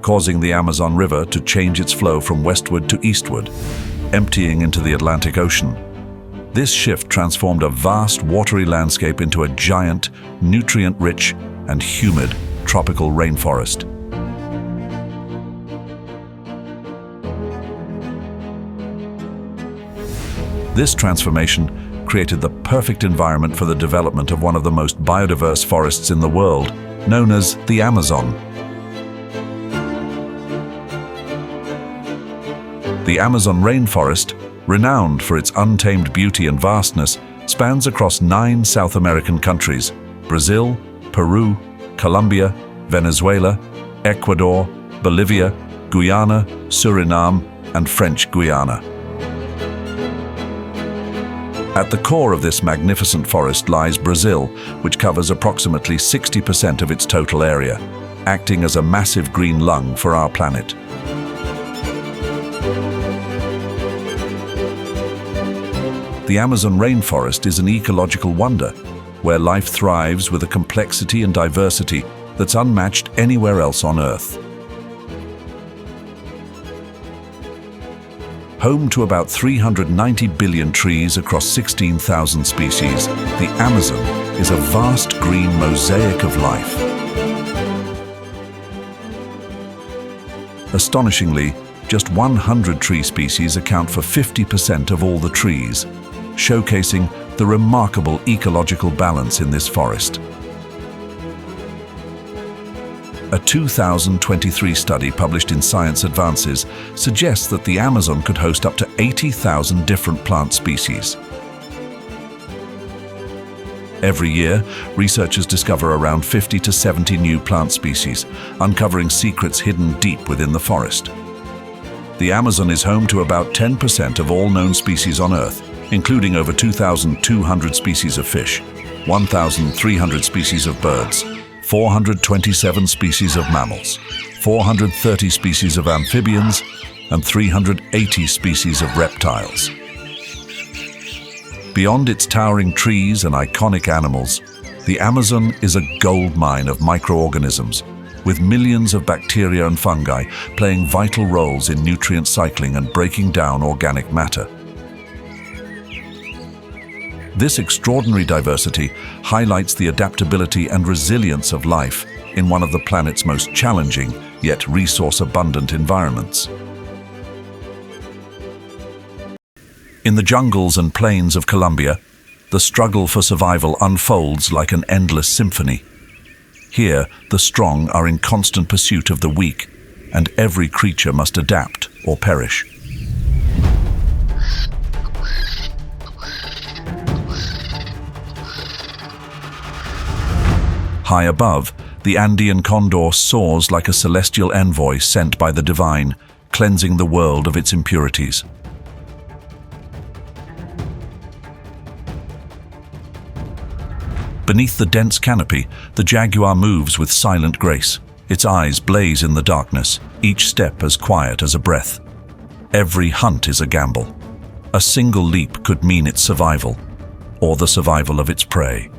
causing the Amazon River to change its flow from westward to eastward, emptying into the Atlantic Ocean. This shift transformed a vast watery landscape into a giant, nutrient-rich and humid tropical rainforest. This transformation created the perfect environment for the development of one of the most biodiverse forests in the world, known as the Amazon. The Amazon rainforest, renowned for its untamed beauty and vastness, spans across 9 South American countries: Brazil, Peru, Colombia, Venezuela, Ecuador, Bolivia, Guyana, Suriname, and French Guiana. At the core of this magnificent forest lies Brazil, which covers approximately 60% of its total area, acting as a massive green lung for our planet. The Amazon rainforest is an ecological wonder, where life thrives with a complexity and diversity that's unmatched anywhere else on Earth. Home to about 390 billion trees across 16,000 species, the Amazon is a vast green mosaic of life. Astonishingly, just 100 tree species account for 50% of all the trees, showcasing the remarkable ecological balance in this forest. A 2023 study published in Science Advances suggests that the Amazon could host up to 80,000 different plant species. Every year, researchers discover around 50 to 70 new plant species, uncovering secrets hidden deep within the forest. The Amazon is home to about 10% of all known species on Earth, including over 2,200 species of fish, 1,300 species of birds, 427 species of mammals, 430 species of amphibians, and 380 species of reptiles. Beyond its towering trees and iconic animals, the Amazon is a goldmine of microorganisms, with millions of bacteria and fungi playing vital roles in nutrient cycling and breaking down organic matter. This extraordinary diversity highlights the adaptability and resilience of life in one of the planet's most challenging yet resource-abundant environments. In the jungles and plains of Colombia, the struggle for survival unfolds like an endless symphony. Here, the strong are in constant pursuit of the weak, and every creature must adapt or perish. High above, the Andean condor soars like a celestial envoy sent by the divine, cleansing the world of its impurities. Beneath the dense canopy, the jaguar moves with silent grace. Its eyes blaze in the darkness, each step as quiet as a breath. Every hunt is a gamble. A single leap could mean its survival, or the survival of its prey.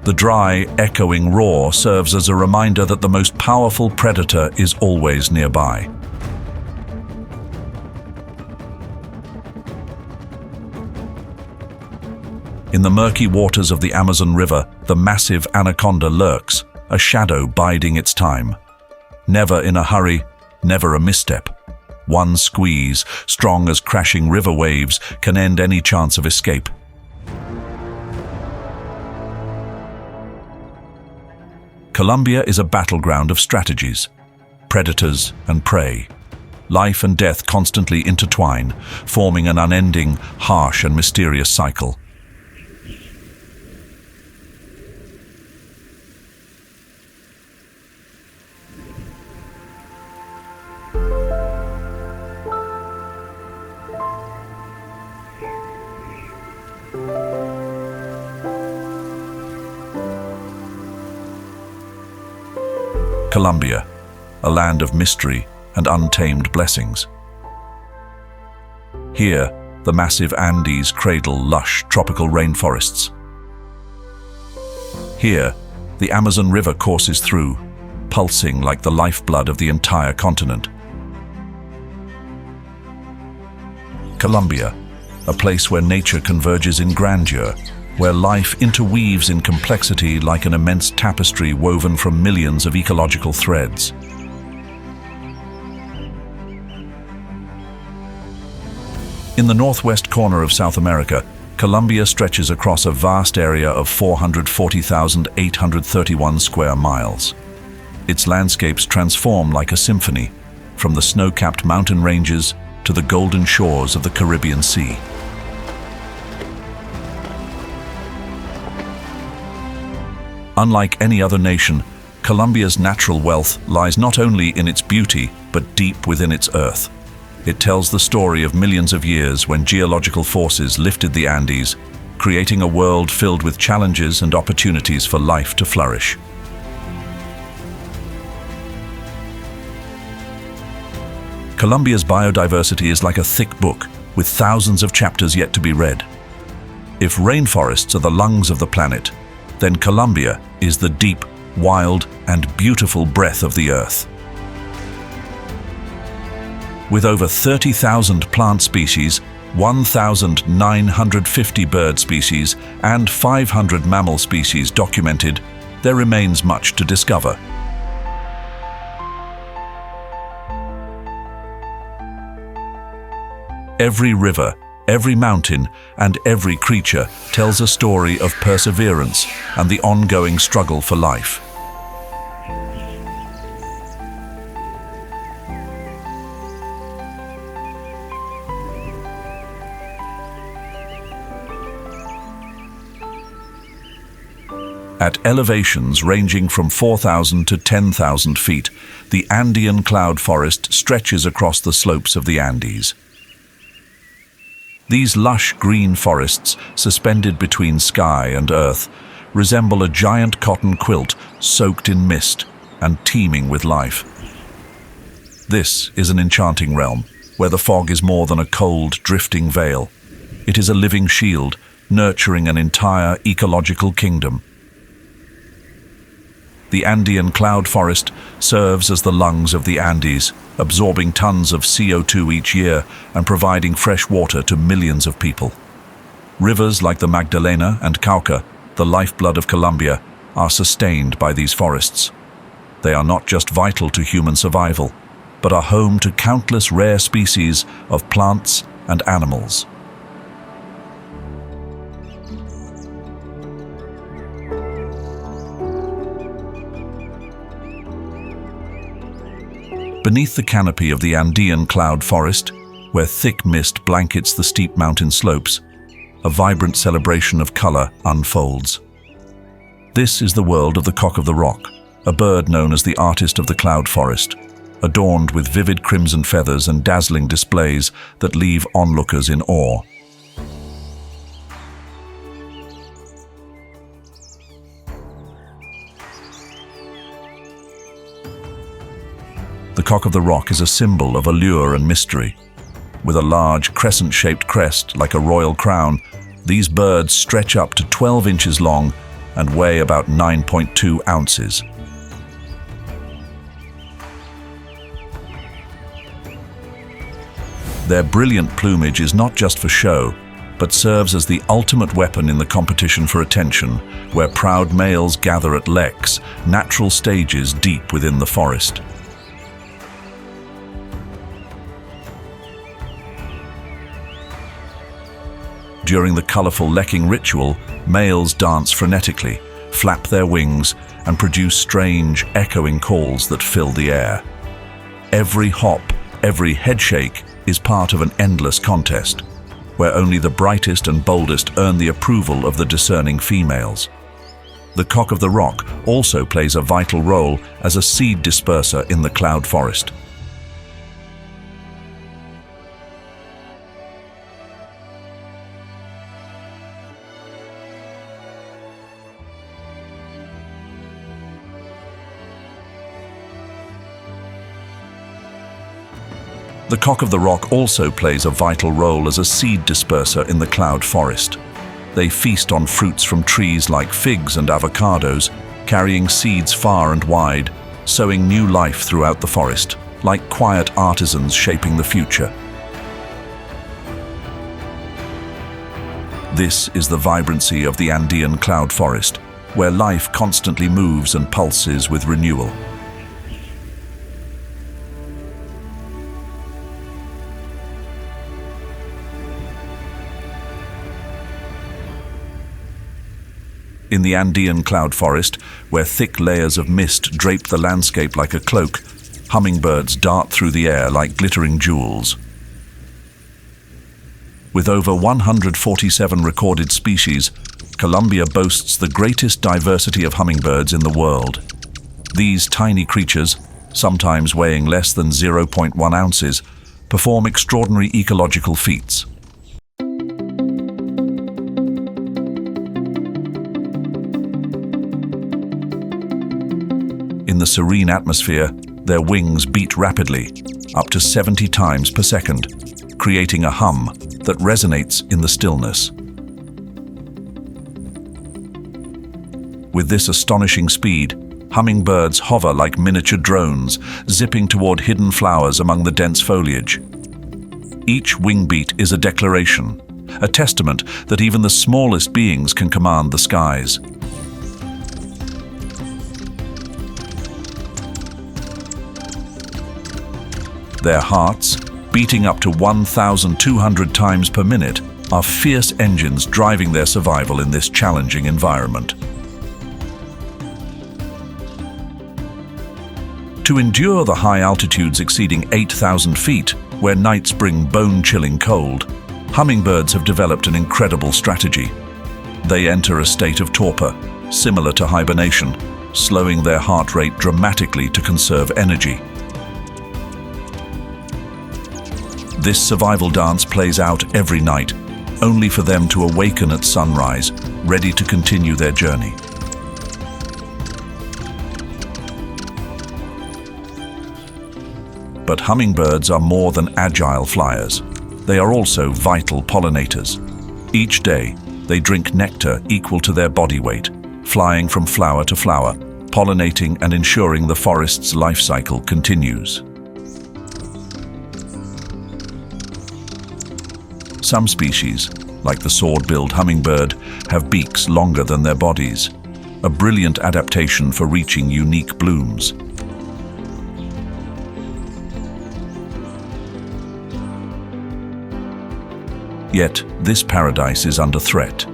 The dry, echoing roar serves as a reminder that the most powerful predator is always nearby. In the murky waters of the Amazon River, the massive Anaconda lurks, a shadow biding its time. Never in a hurry, never a misstep. One squeeze, strong as crashing river waves, can end any chance of escape. Colombia is a battleground of strategies, predators and prey. Life and death constantly intertwine, forming an unending, harsh and mysterious cycle. Colombia, a land of mystery and untamed blessings. Here, the massive Andes cradle lush tropical rainforests. Here, the Amazon River courses through, pulsing like the lifeblood of the entire continent. Colombia, a place where nature converges in grandeur, where life interweaves in complexity like an immense tapestry woven from millions of ecological threads. In the northwest corner of South America, Colombia stretches across a vast area of 440,831 square miles. Its landscapes transform like a symphony, from the snow-capped mountain ranges to the golden shores of the Caribbean Sea. Unlike any other nation, Colombia's natural wealth lies not only in its beauty, but deep within its earth. It tells the story of millions of years when geological forces lifted the Andes, creating a world filled with challenges and opportunities for life to flourish. Colombia's biodiversity is like a thick book, with thousands of chapters yet to be read. If rainforests are the lungs of the planet, then Colombia is the deep, wild, and beautiful breath of the earth. With over 30,000 plant species, 1,950 bird species, and 500 mammal species documented, there remains much to discover. Every river, every mountain, and every creature tells a story of perseverance and the ongoing struggle for life. At elevations ranging from 4,000 to 10,000 feet, the Andean cloud forest stretches across the slopes of the Andes. These lush green forests, suspended between sky and earth, resemble a giant cotton quilt soaked in mist and teeming with life. This is an enchanting realm, where the fog is more than a cold, drifting veil. It is a living shield, nurturing an entire ecological kingdom. The Andean cloud forest serves as the lungs of the Andes, absorbing tons of CO2 each year and providing fresh water to millions of people. Rivers like the Magdalena and Cauca, the lifeblood of Colombia, are sustained by these forests. They are not just vital to human survival, but are home to countless rare species of plants and animals. Beneath the canopy of the Andean cloud forest, where thick mist blankets the steep mountain slopes, a vibrant celebration of color unfolds. This is the world of the cock of the rock, a bird known as the artist of the cloud forest, adorned with vivid crimson feathers and dazzling displays that leave onlookers in awe. cock of the rock is a symbol of allure and mystery. With a large crescent-shaped crest like a royal crown, these birds stretch up to 12 inches long and weigh about 9.2 ounces. Their brilliant plumage is not just for show, but serves as the ultimate weapon in the competition for attention, where proud males gather at leks, natural stages deep within the forest. During the colorful lekking ritual, males dance frenetically, flap their wings, and produce strange, echoing calls that fill the air. Every hop, every headshake is part of an endless contest, where only the brightest and boldest earn the approval of the discerning females. The cock of the rock also plays a vital role as a seed disperser in the cloud forest. The cock of the rock also plays a vital role as a seed disperser in the cloud forest. They feast on fruits from trees like figs and avocados, carrying seeds far and wide, sowing new life throughout the forest, like quiet artisans shaping the future. This is the vibrancy of the Andean cloud forest, where life constantly moves and pulses with renewal. In the Andean cloud forest, where thick layers of mist drape the landscape like a cloak, hummingbirds dart through the air like glittering jewels. With over 147 recorded species, Colombia boasts the greatest diversity of hummingbirds in the world. These tiny creatures, sometimes weighing less than 0.1 ounces, perform extraordinary ecological feats. In the serene atmosphere, their wings beat rapidly, up to 70 times per second, creating a hum that resonates in the stillness. With this astonishing speed, hummingbirds hover like miniature drones, zipping toward hidden flowers among the dense foliage. Each wing beat is a declaration, a testament that even the smallest beings can command the skies. Their hearts, beating up to 1,200 times per minute, are fierce engines driving their survival in this challenging environment. To endure the high altitudes exceeding 8,000 feet, where nights bring bone-chilling cold, hummingbirds have developed an incredible strategy. They enter a state of torpor, similar to hibernation, slowing their heart rate dramatically to conserve energy. This survival dance plays out every night, only for them to awaken at sunrise, ready to continue their journey. But hummingbirds are more than agile flyers. They are also vital pollinators. Each day, they drink nectar equal to their body weight, flying from flower to flower, pollinating and ensuring the forest's life cycle continues. Some species, like the sword-billed hummingbird, have beaks longer than their bodies, a brilliant adaptation for reaching unique blooms. Yet, this paradise is under threat.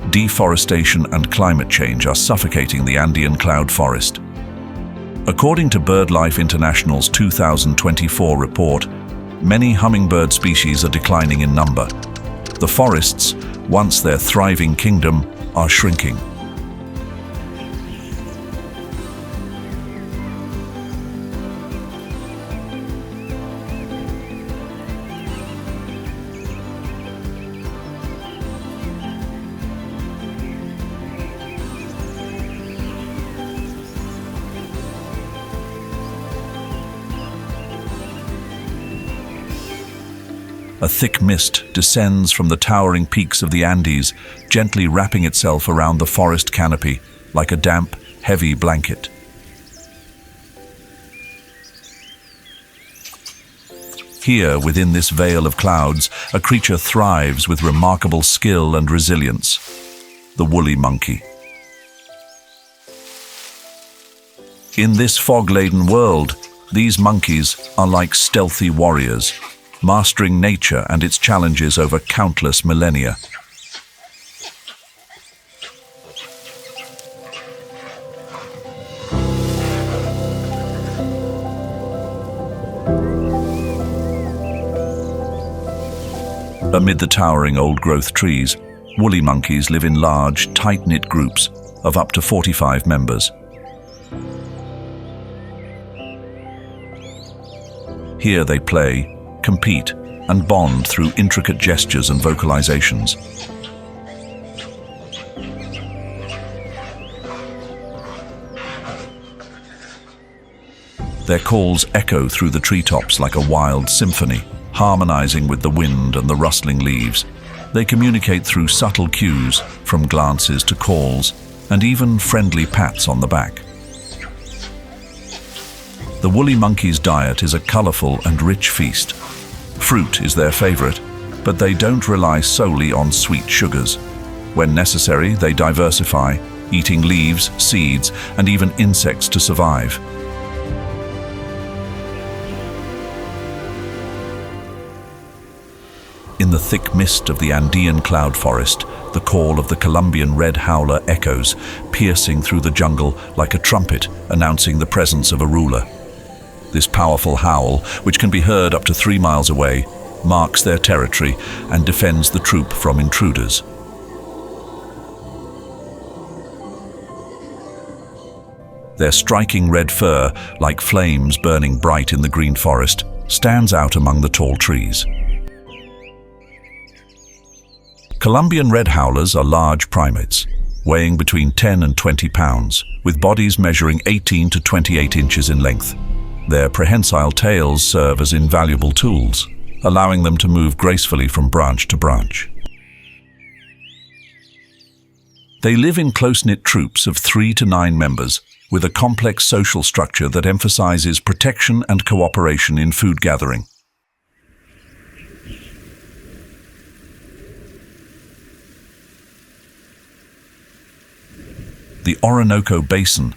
Deforestation and climate change are suffocating the Andean cloud forest. According to BirdLife International's 2024 report, many hummingbird species are declining in number. The forests, once their thriving kingdom, are shrinking. A thick mist descends from the towering peaks of the Andes, gently wrapping itself around the forest canopy like a damp, heavy blanket. Here, within this veil of clouds, a creature thrives with remarkable skill and resilience: the woolly monkey. In this fog-laden world, these monkeys are like stealthy warriors, mastering nature and its challenges over countless millennia. Amid the towering old-growth trees, woolly monkeys live in large, tight-knit groups of up to 45 members. Here they play, compete, and bond through intricate gestures and vocalizations. Their calls echo through the treetops like a wild symphony, harmonizing with the wind and the rustling leaves. They communicate through subtle cues, from glances to calls, and even friendly pats on the back. The woolly monkey's diet is a colorful and rich feast. Fruit is their favorite, but they don't rely solely on sweet sugars. When necessary, they diversify, eating leaves, seeds, and even insects to survive. In the thick mist of the Andean cloud forest, the call of the Colombian red howler echoes, piercing through the jungle like a trumpet announcing the presence of a ruler. This powerful howl, which can be heard up to 3 miles away, marks their territory and defends the troop from intruders. Their striking red fur, like flames burning bright in the green forest, stands out among the tall trees. Colombian red howlers are large primates, weighing between 10 and 20 pounds, with bodies measuring 18 to 28 inches in length. Their prehensile tails serve as invaluable tools, allowing them to move gracefully from branch to branch. They live in close-knit troops of 3 to 9 members, with a complex social structure that emphasizes protection and cooperation in food gathering. The Orinoco Basin,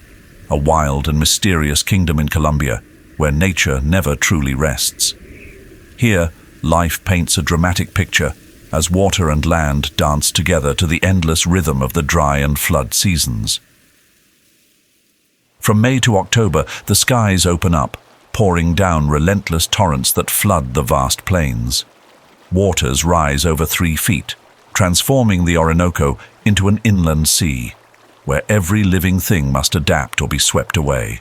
a wild and mysterious kingdom in Colombia, where nature never truly rests. Here, life paints a dramatic picture as water and land dance together to the endless rhythm of the dry and flood seasons. From May to October, the skies open up, pouring down relentless torrents that flood the vast plains. Waters rise over 3 feet, transforming the Orinoco into an inland sea, where every living thing must adapt or be swept away.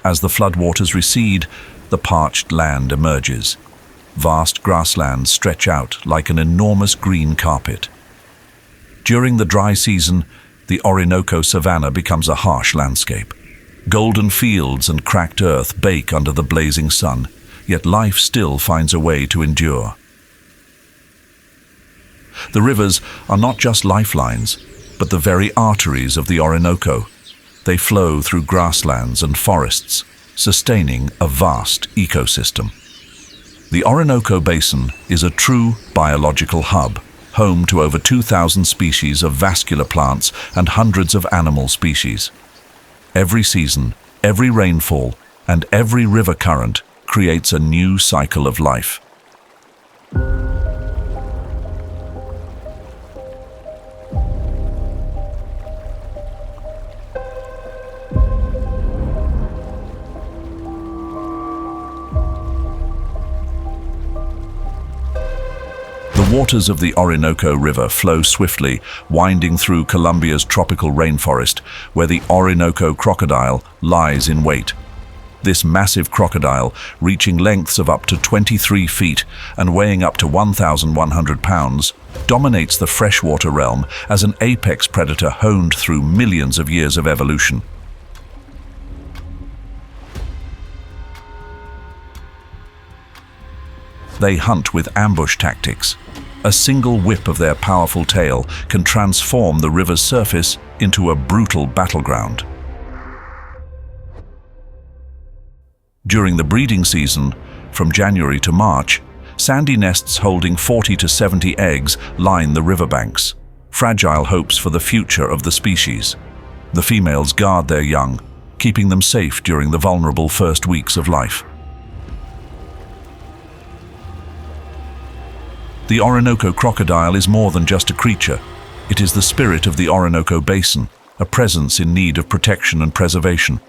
As the floodwaters recede, the parched land emerges. Vast grasslands stretch out like an enormous green carpet. During the dry season, the Orinoco savanna becomes a harsh landscape. Golden fields and cracked earth bake under the blazing sun, yet life still finds a way to endure. The rivers are not just lifelines, but the very arteries of the Orinoco. They flow through grasslands and forests, sustaining a vast ecosystem. The Orinoco Basin is a true biological hub, home to over 2,000 species of vascular plants and hundreds of animal species. Every season, every rainfall, and every river current creates a new cycle of life. The waters of the Orinoco River flow swiftly, winding through Colombia's tropical rainforest, where the Orinoco crocodile lies in wait. This massive crocodile, reaching lengths of up to 23 feet and weighing up to 1,100 pounds, dominates the freshwater realm as an apex predator honed through millions of years of evolution. They hunt with ambush tactics. A single whip of their powerful tail can transform the river's surface into a brutal battleground. During the breeding season, from January to March, sandy nests holding 40 to 70 eggs line the riverbanks, fragile hopes for the future of the species. The females guard their young, keeping them safe during the vulnerable first weeks of life. The Orinoco crocodile is more than just a creature. It is the spirit of the Orinoco Basin, a presence in need of protection and preservation.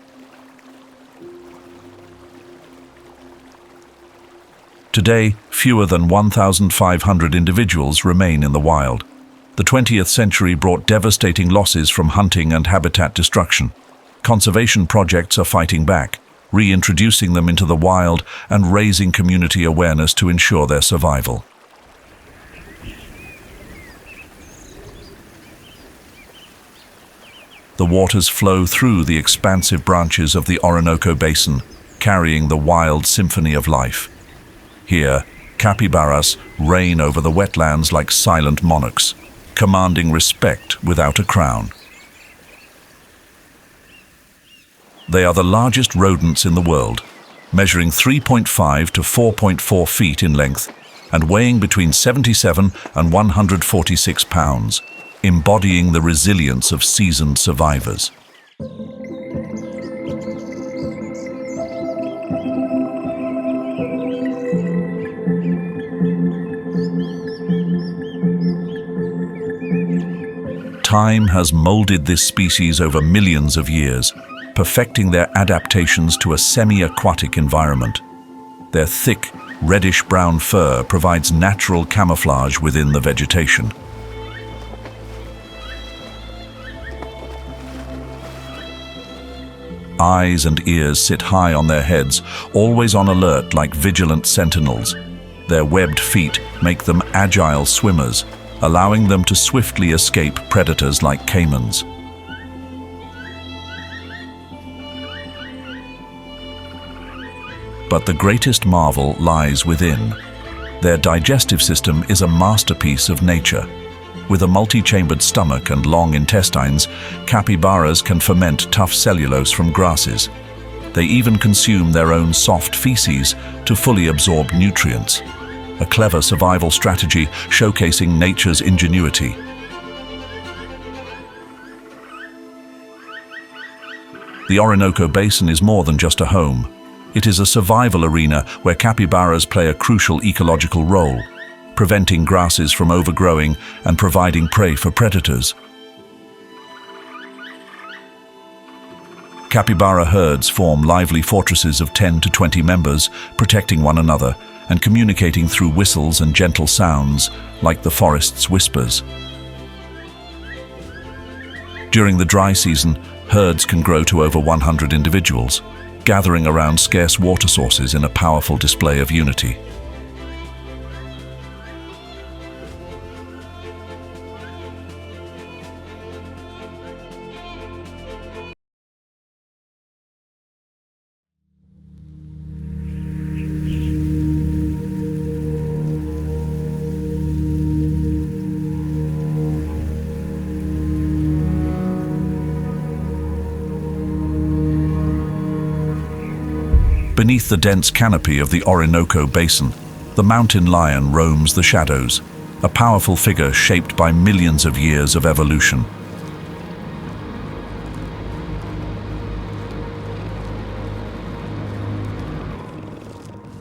Today, fewer than 1,500 individuals remain in the wild. The 20th century brought devastating losses from hunting and habitat destruction. Conservation projects are fighting back, reintroducing them into the wild and raising community awareness to ensure their survival. The waters flow through the expansive branches of the Orinoco Basin, carrying the wild symphony of life. Here, capybaras reign over the wetlands like silent monarchs, commanding respect without a crown. They are the largest rodents in the world, measuring 3.5 to 4.4 feet in length and weighing between 77 and 146 pounds, embodying the resilience of seasoned survivors. Time has molded this species over millions of years, perfecting their adaptations to a semi-aquatic environment. Their thick, reddish-brown fur provides natural camouflage within the vegetation. Eyes and ears sit high on their heads, always on alert like vigilant sentinels. Their webbed feet make them agile swimmers, allowing them to swiftly escape predators like caimans. But the greatest marvel lies within. Their digestive system is a masterpiece of nature. With a multi-chambered stomach and long intestines, capybaras can ferment tough cellulose from grasses. They even consume their own soft feces to fully absorb nutrients. A clever survival strategy showcasing nature's ingenuity. The Orinoco Basin is more than just a home. It is a survival arena where capybaras play a crucial ecological role, preventing grasses from overgrowing and providing prey for predators. Capybara herds form lively fortresses of 10 to 20 members, protecting one another and communicating through whistles and gentle sounds like the forest's whispers. During the dry season, herds can grow to over 100 individuals, gathering around scarce water sources in a powerful display of unity. Beneath the dense canopy of the Orinoco Basin, the mountain lion roams the shadows, a powerful figure shaped by millions of years of evolution.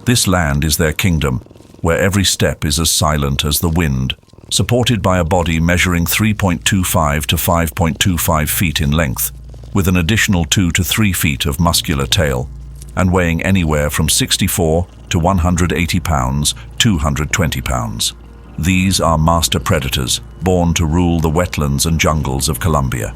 This land is their kingdom, where every step is as silent as the wind, supported by a body measuring 3.25 to 5.25 feet in length, with an additional 2 to 3 feet of muscular tail, and weighing anywhere from 64 to 180 pounds, 220 pounds. These are master predators, born to rule the wetlands and jungles of Colombia.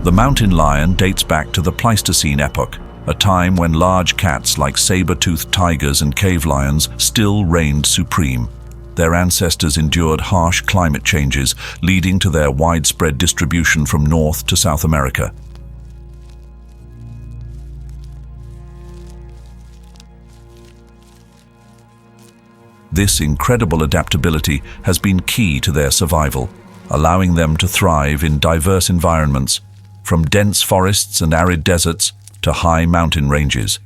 The mountain lion dates back to the Pleistocene epoch, a time when large cats like saber-toothed tigers and cave lions still reigned supreme. Their ancestors endured harsh climate changes, leading to their widespread distribution from North to South America. This incredible adaptability has been key to their survival, allowing them to thrive in diverse environments, from dense forests and arid deserts to high mountain ranges.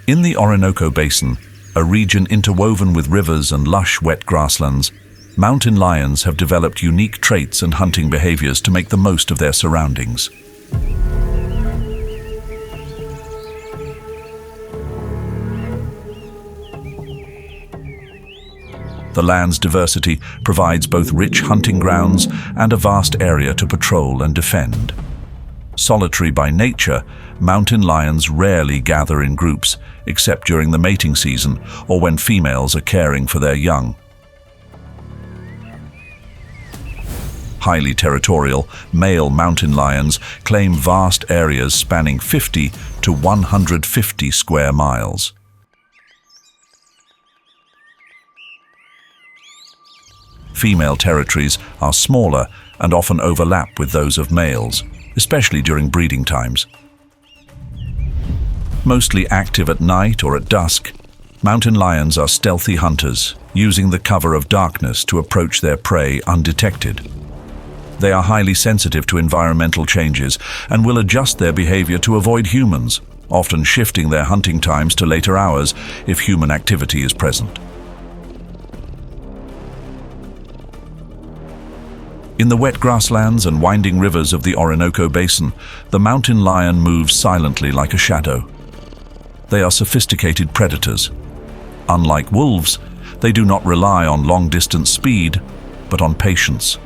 In the Orinoco Basin, a region interwoven with rivers and lush wet grasslands, mountain lions have developed unique traits and hunting behaviors to make the most of their surroundings. The land's diversity provides both rich hunting grounds and a vast area to patrol and defend. Solitary by nature, mountain lions rarely gather in groups, except during the mating season or when females are caring for their young. Highly territorial, male mountain lions claim vast areas spanning 50 to 150 square miles. Female territories are smaller and often overlap with those of males, especially during breeding times. Mostly active at night or at dusk, mountain lions are stealthy hunters, using the cover of darkness to approach their prey undetected. They are highly sensitive to environmental changes and will adjust their behavior to avoid humans, often shifting their hunting times to later hours if human activity is present. In the wet grasslands and winding rivers of the Orinoco Basin, the mountain lion moves silently like a shadow. They are sophisticated predators. Unlike wolves, they do not rely on long-distance speed, but on patience.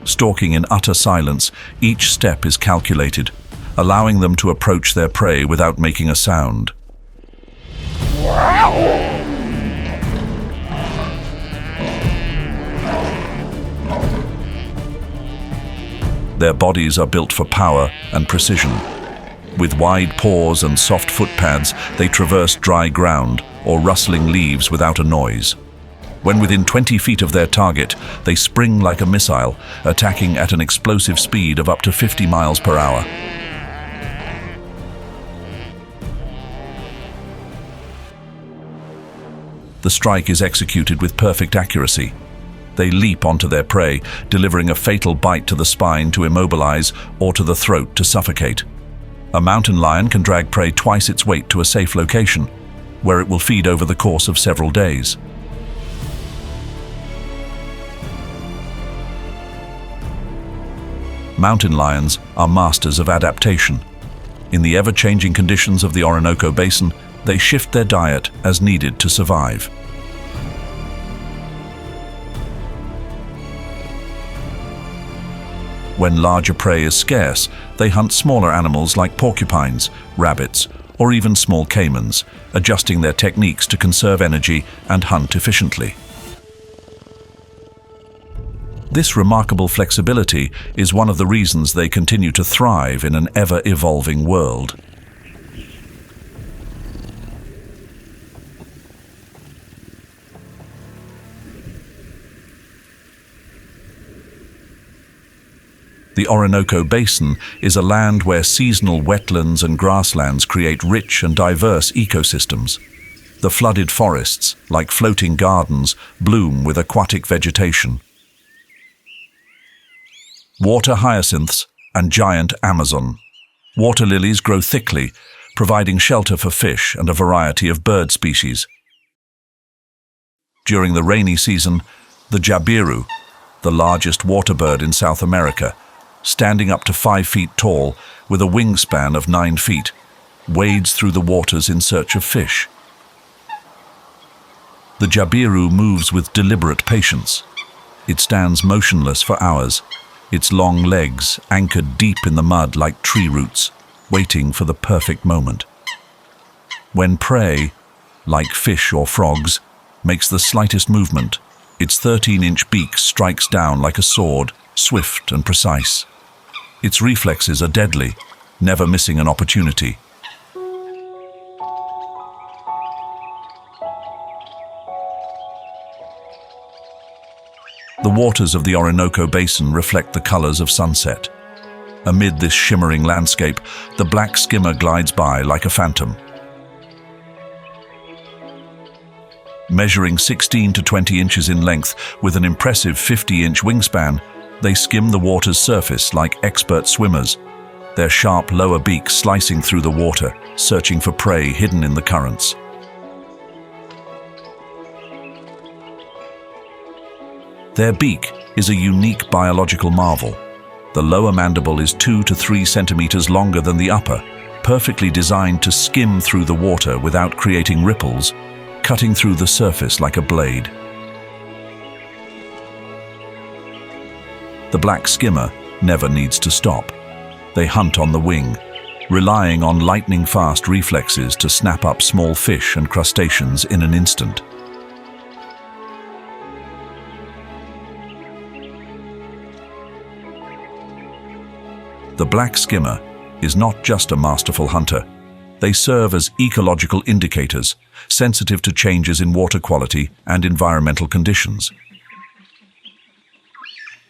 Stalking in utter silence, each step is calculated, allowing them to approach their prey without making a sound. Their bodies are built for power and precision. With wide paws and soft foot pads, they traverse dry ground or rustling leaves without a noise. When within 20 feet of their target, they spring like a missile, attacking at an explosive speed of up to 50 miles per hour. The strike is executed with perfect accuracy. They leap onto their prey, delivering a fatal bite to the spine to immobilize or to the throat to suffocate. A mountain lion can drag prey twice its weight to a safe location, where it will feed over the course of several days. Mountain lions are masters of adaptation. In the ever-changing conditions of the Orinoco Basin, they shift their diet as needed to survive. When larger prey is scarce, they hunt smaller animals like porcupines, rabbits, or even small caimans, adjusting their techniques to conserve energy and hunt efficiently. This remarkable flexibility is one of the reasons they continue to thrive in an ever-evolving world. The Orinoco Basin is a land where seasonal wetlands and grasslands create rich and diverse ecosystems. The flooded forests, like floating gardens, bloom with aquatic vegetation. Water hyacinths and giant Amazon. Water lilies grow thickly, providing shelter for fish and a variety of bird species. During the rainy season, the jabiru, the largest water bird in South America, standing up to 5 feet tall with a wingspan of 9 feet, wades through the waters in search of fish. The jabiru moves with deliberate patience. It stands motionless for hours, its long legs anchored deep in the mud like tree roots, waiting for the perfect moment. When prey, like fish or frogs, makes the slightest movement, its 13-inch beak strikes down like a sword, swift and precise. Its reflexes are deadly, never missing an opportunity. The waters of the Orinoco Basin reflect the colors of sunset. Amid this shimmering landscape, the black skimmer glides by like a phantom. Measuring 16 to 20 inches in length with an impressive 50-inch wingspan, they skim the water's surface like expert swimmers, their sharp lower beaks slicing through the water, searching for prey hidden in the currents. Their beak is a unique biological marvel. The lower mandible is 2 to 3 centimeters longer than the upper, perfectly designed to skim through the water without creating ripples, cutting through the surface like a blade. The black skimmer never needs to stop. They hunt on the wing, relying on lightning-fast reflexes to snap up small fish and crustaceans in an instant. The black skimmer is not just a masterful hunter. They serve as ecological indicators, sensitive to changes in water quality and environmental conditions.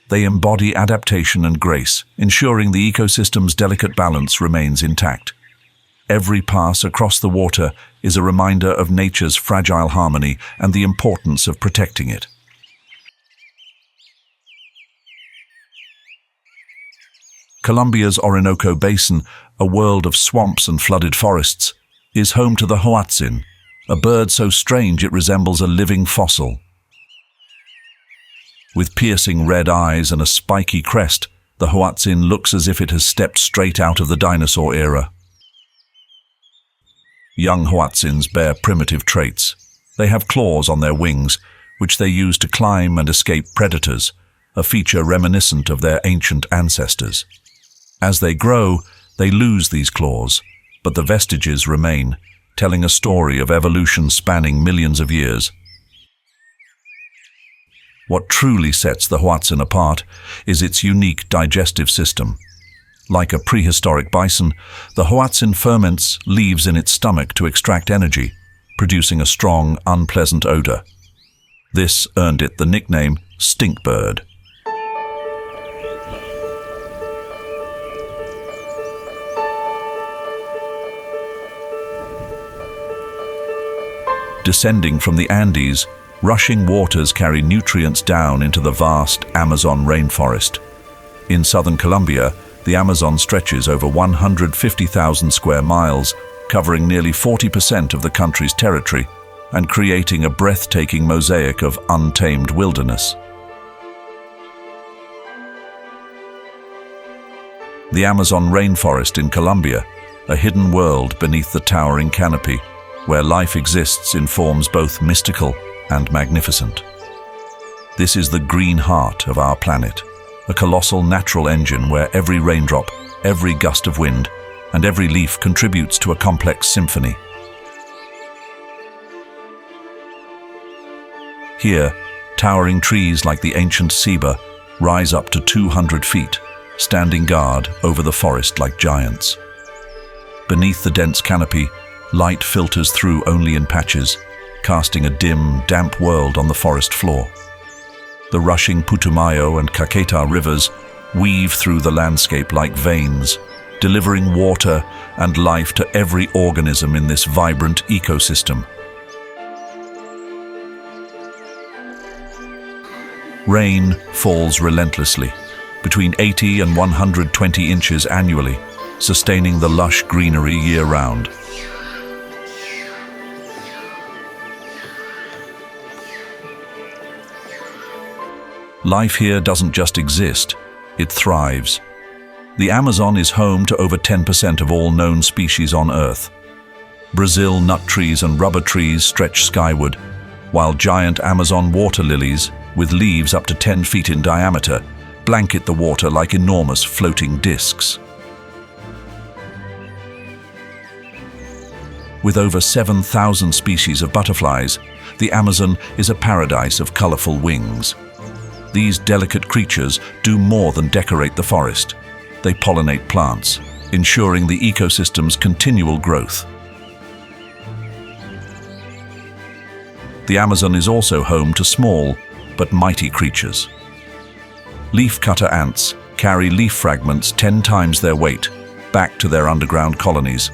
They embody adaptation and grace, ensuring the ecosystem's delicate balance remains intact. Every pass across the water is a reminder of nature's fragile harmony and the importance of protecting it. Colombia's Orinoco Basin, a world of swamps and flooded forests, is home to the hoatzin, a bird so strange it resembles a living fossil. With piercing red eyes and a spiky crest, the hoatzin looks as if it has stepped straight out of the dinosaur era. Young hoatzins bear primitive traits. They have claws on their wings, which they use to climb and escape predators, a feature reminiscent of their ancient ancestors. As they grow, they lose these claws, but the vestiges remain, telling a story of evolution spanning millions of years. What truly sets the hoatzin apart is its unique digestive system. Like a prehistoric bison, the hoatzin ferments leaves in its stomach to extract energy, producing a strong, unpleasant odor. This earned it the nickname stink bird. Descending from the Andes, rushing waters carry nutrients down into the vast Amazon rainforest. In southern Colombia, the Amazon stretches over 150,000 square miles, covering nearly 40% of the country's territory and creating a breathtaking mosaic of untamed wilderness. The Amazon rainforest in Colombia, a hidden world beneath the towering canopy, where life exists in forms both mystical and magnificent. This is the green heart of our planet, a colossal natural engine where every raindrop, every gust of wind, and every leaf contributes to a complex symphony. Here, towering trees like the ancient ceiba rise up to 200 feet, standing guard over the forest like giants. Beneath the dense canopy, light filters through only in patches, casting a dim, damp world on the forest floor. The rushing Putumayo and Caqueta rivers weave through the landscape like veins, delivering water and life to every organism in this vibrant ecosystem. Rain falls relentlessly, between 80 and 120 inches annually, sustaining the lush greenery year-round. Life here doesn't just exist, it thrives. The Amazon is home to over 10% of all known species on Earth. Brazil nut trees and rubber trees stretch skyward, while giant Amazon water lilies, with leaves up to 10 feet in diameter, blanket the water like enormous floating discs. With over 7,000 species of butterflies, the Amazon is a paradise of colorful wings. These delicate creatures do more than decorate the forest. They pollinate plants, ensuring the ecosystem's continual growth. The Amazon is also home to small but mighty creatures. Leafcutter ants carry leaf fragments 10 times their weight back to their underground colonies,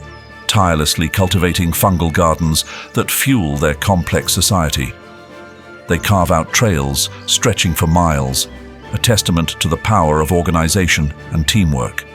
tirelessly cultivating fungal gardens that fuel their complex society. They carve out trails stretching for miles, a testament to the power of organization and teamwork.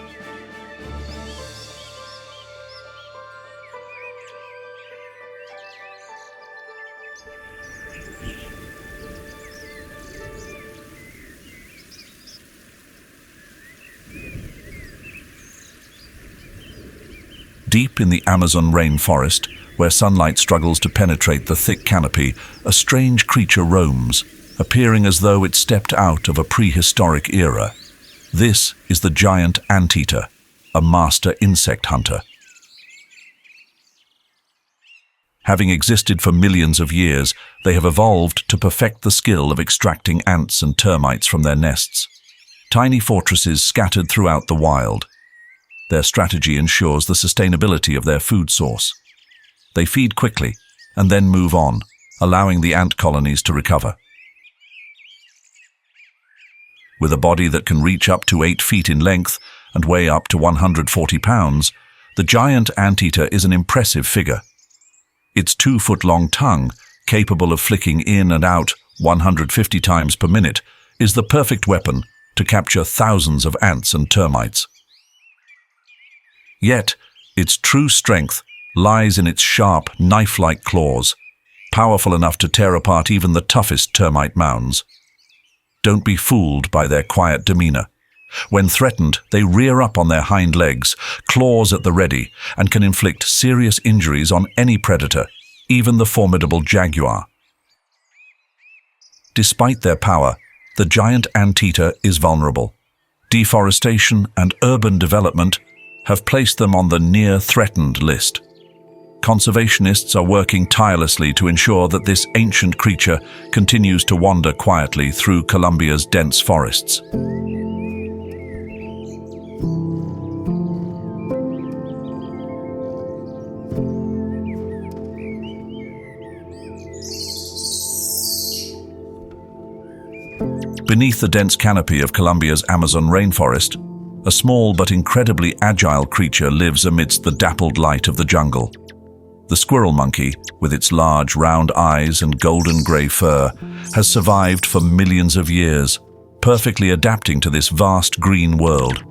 Deep in the Amazon rainforest, where sunlight struggles to penetrate the thick canopy, a strange creature roams, appearing as though it stepped out of a prehistoric era. This is the giant anteater, a master insect hunter. Having existed for millions of years, they have evolved to perfect the skill of extracting ants and termites from their nests. Tiny fortresses scattered throughout the wild. Their strategy ensures the sustainability of their food source. They feed quickly and then move on, allowing the ant colonies to recover. With a body that can reach up to 8 feet in length and weigh up to 140 pounds, the giant anteater is an impressive figure. Its 2-foot-long tongue, capable of flicking in and out 150 times per minute, is the perfect weapon to capture thousands of ants and termites. Yet, its true strength lies in its sharp, knife-like claws, powerful enough to tear apart even the toughest termite mounds. Don't be fooled by their quiet demeanor. When threatened, they rear up on their hind legs, claws at the ready, and can inflict serious injuries on any predator, even the formidable jaguar. Despite their power, the giant anteater is vulnerable. Deforestation and urban development have placed them on the near-threatened list. Conservationists are working tirelessly to ensure that this ancient creature continues to wander quietly through Colombia's dense forests. Beneath the dense canopy of Colombia's Amazon rainforest, a small but incredibly agile creature lives amidst the dappled light of the jungle. The squirrel monkey, with its large round eyes and golden grey fur, has survived for millions of years, perfectly adapting to this vast green world.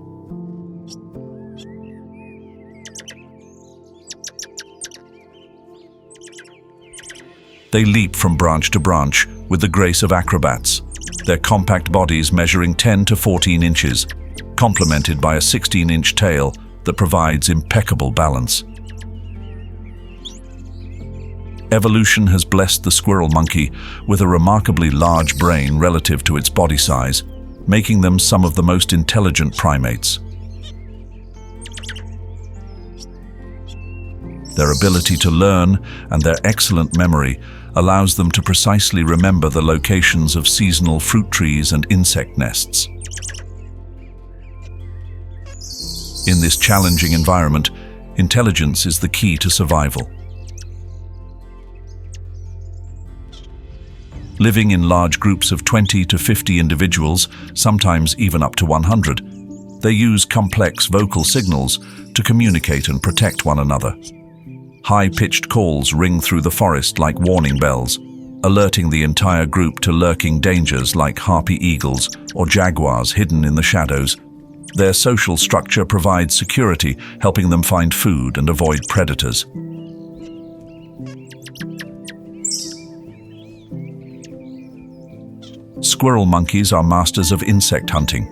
They leap from branch to branch with the grace of acrobats, their compact bodies measuring 10 to 14 inches, complemented by a 16-inch tail that provides impeccable balance. Evolution has blessed the squirrel monkey with a remarkably large brain relative to its body size, making them some of the most intelligent primates. Their ability to learn and their excellent memory allows them to precisely remember the locations of seasonal fruit trees and insect nests. In this challenging environment, intelligence is the key to survival. Living in large groups of 20 to 50 individuals, sometimes even up to 100, they use complex vocal signals to communicate and protect one another. High-pitched calls ring through the forest like warning bells, alerting the entire group to lurking dangers like harpy eagles or jaguars hidden in the shadows. Their social structure provides security, helping them find food and avoid predators. Squirrel monkeys are masters of insect hunting.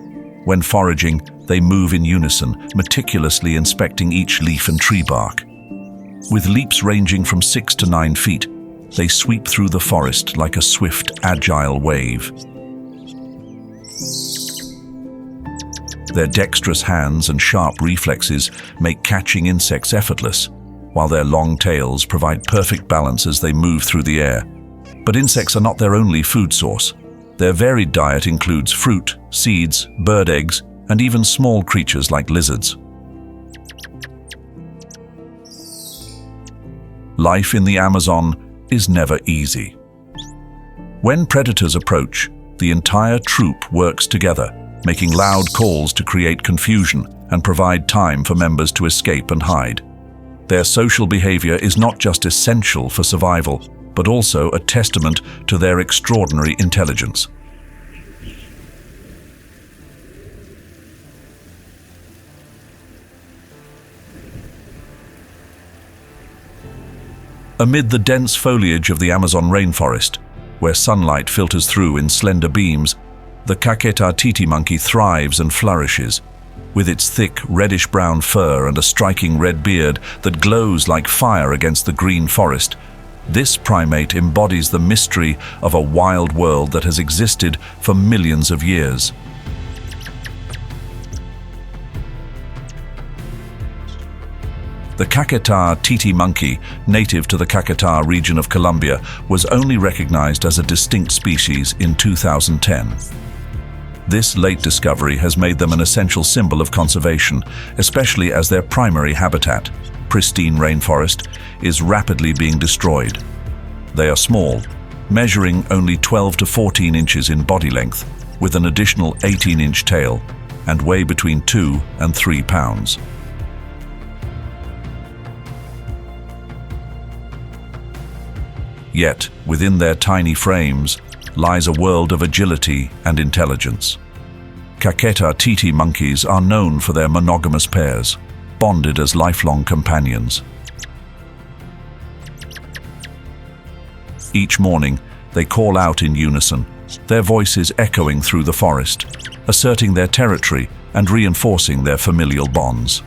When foraging, they move in unison, meticulously inspecting each leaf and tree bark. With leaps ranging from 6 to 9 feet, they sweep through the forest like a swift, agile wave. Their dexterous hands and sharp reflexes make catching insects effortless, while their long tails provide perfect balance as they move through the air. But insects are not their only food source. Their varied diet includes fruit, seeds, bird eggs, and even small creatures like lizards. Life in the Amazon is never easy. When predators approach, the entire troop works together, making loud calls to create confusion and provide time for members to escape and hide. Their social behavior is not just essential for survival, but also a testament to their extraordinary intelligence. Amid the dense foliage of the Amazon rainforest, where sunlight filters through in slender beams, the Caqueta titi monkey thrives and flourishes. With its thick, reddish-brown fur and a striking red beard that glows like fire against the green forest, this primate embodies the mystery of a wild world that has existed for millions of years. The Caqueta titi monkey, native to the Caqueta region of Colombia, was only recognized as a distinct species in 2010. This late discovery has made them an essential symbol of conservation, especially as their primary habitat, pristine rainforest, is rapidly being destroyed. They are small, measuring only 12 to 14 inches in body length, with an additional 18-inch tail, and weigh between 2 and 3 pounds. Yet, within their tiny frames, lies a world of agility and intelligence. Caqueta titi monkeys are known for their monogamous pairs, bonded as lifelong companions. Each morning, they call out in unison, their voices echoing through the forest, asserting their territory and reinforcing their familial bonds.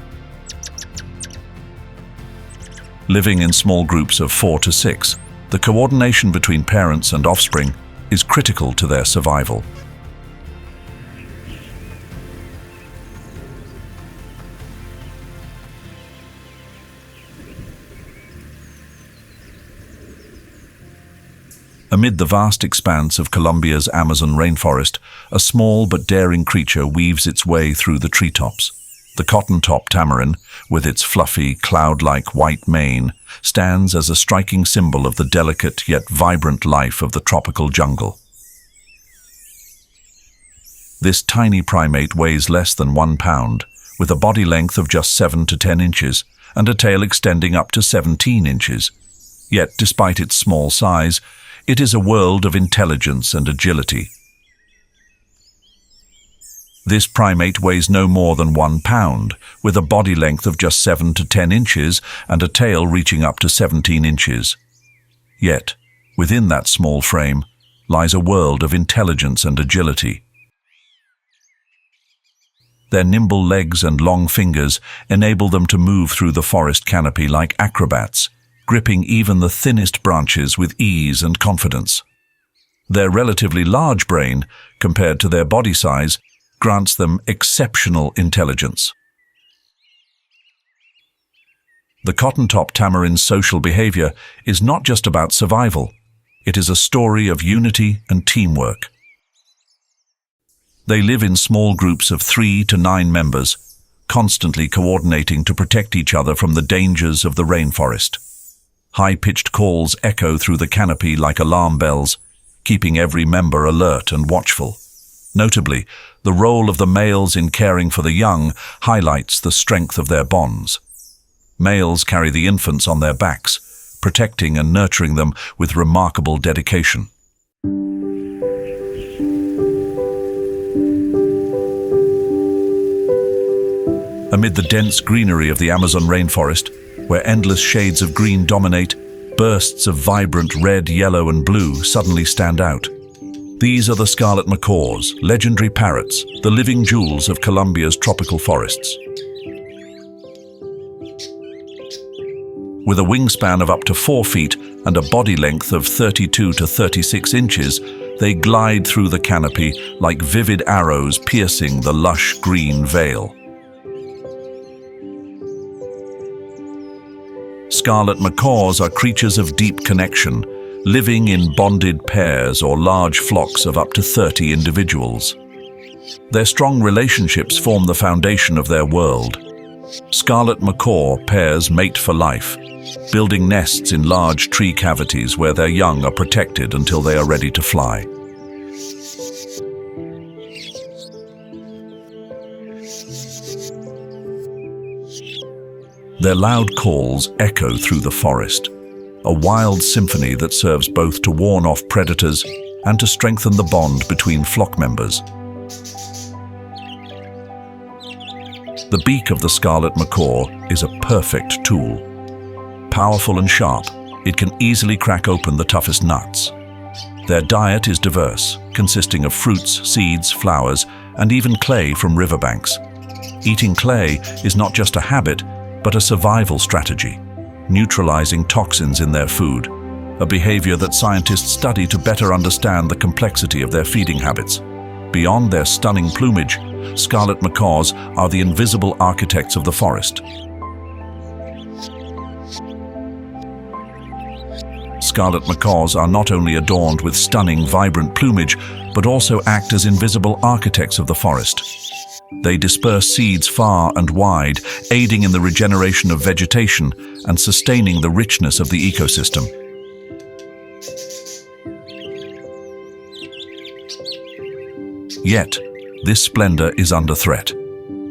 Living in small groups of 4 to 6, the coordination between parents and offspring is critical to their survival. Amid the vast expanse of Colombia's Amazon rainforest, a small but daring creature weaves its way through the treetops. The cotton-top tamarin, with its fluffy, cloud-like white mane, stands as a striking symbol of the delicate yet vibrant life of the tropical jungle. This tiny primate weighs less than 1 pound, with a body length of just 7 to 10 inches and a tail extending up to 17 inches. Yet, despite its small size, it is a world of intelligence and agility. This primate weighs no more than 1 pound, with a body length of just 7 to 10 inches and a tail reaching up to 17 inches. Yet, within that small frame, lies a world of intelligence and agility. Their nimble legs and long fingers enable them to move through the forest canopy like acrobats, gripping even the thinnest branches with ease and confidence. Their relatively large brain, compared to their body size, grants them exceptional intelligence. The cotton-top tamarin's social behavior is not just about survival. It is a story of unity and teamwork. They live in small groups of 3 to 9 members, constantly coordinating to protect each other from the dangers of the rainforest. High-pitched calls echo through the canopy like alarm bells, keeping every member alert and watchful. Notably, the role of the males in caring for the young highlights the strength of their bonds. Males carry the infants on their backs, protecting and nurturing them with remarkable dedication. Amid the dense greenery of the Amazon rainforest, where endless shades of green dominate, bursts of vibrant red, yellow, and blue suddenly stand out. These are the scarlet macaws, legendary parrots, the living jewels of Colombia's tropical forests. With a wingspan of up to 4 feet and a body length of 32 to 36 inches, they glide through the canopy like vivid arrows piercing the lush green veil. Scarlet macaws are creatures of deep connection, living in bonded pairs or large flocks of up to 30 individuals. Their strong relationships form the foundation of their world. Scarlet macaw pairs mate for life, building nests in large tree cavities where their young are protected until they are ready to fly. Their loud calls echo through the forest, a wild symphony that serves both to warn off predators and to strengthen the bond between flock members. The beak of the scarlet macaw is a perfect tool. Powerful and sharp, it can easily crack open the toughest nuts. Their diet is diverse, consisting of fruits, seeds, flowers, and even clay from riverbanks. Eating clay is not just a habit, but a survival strategy, neutralizing toxins in their food, a behavior that scientists study to better understand the complexity of their feeding habits. Beyond their stunning plumage, scarlet macaws are the invisible architects of the forest. Scarlet macaws are not only adorned with stunning, vibrant plumage, but also act as invisible architects of the forest. They disperse seeds far and wide, aiding in the regeneration of vegetation and sustaining the richness of the ecosystem. Yet, this splendor is under threat.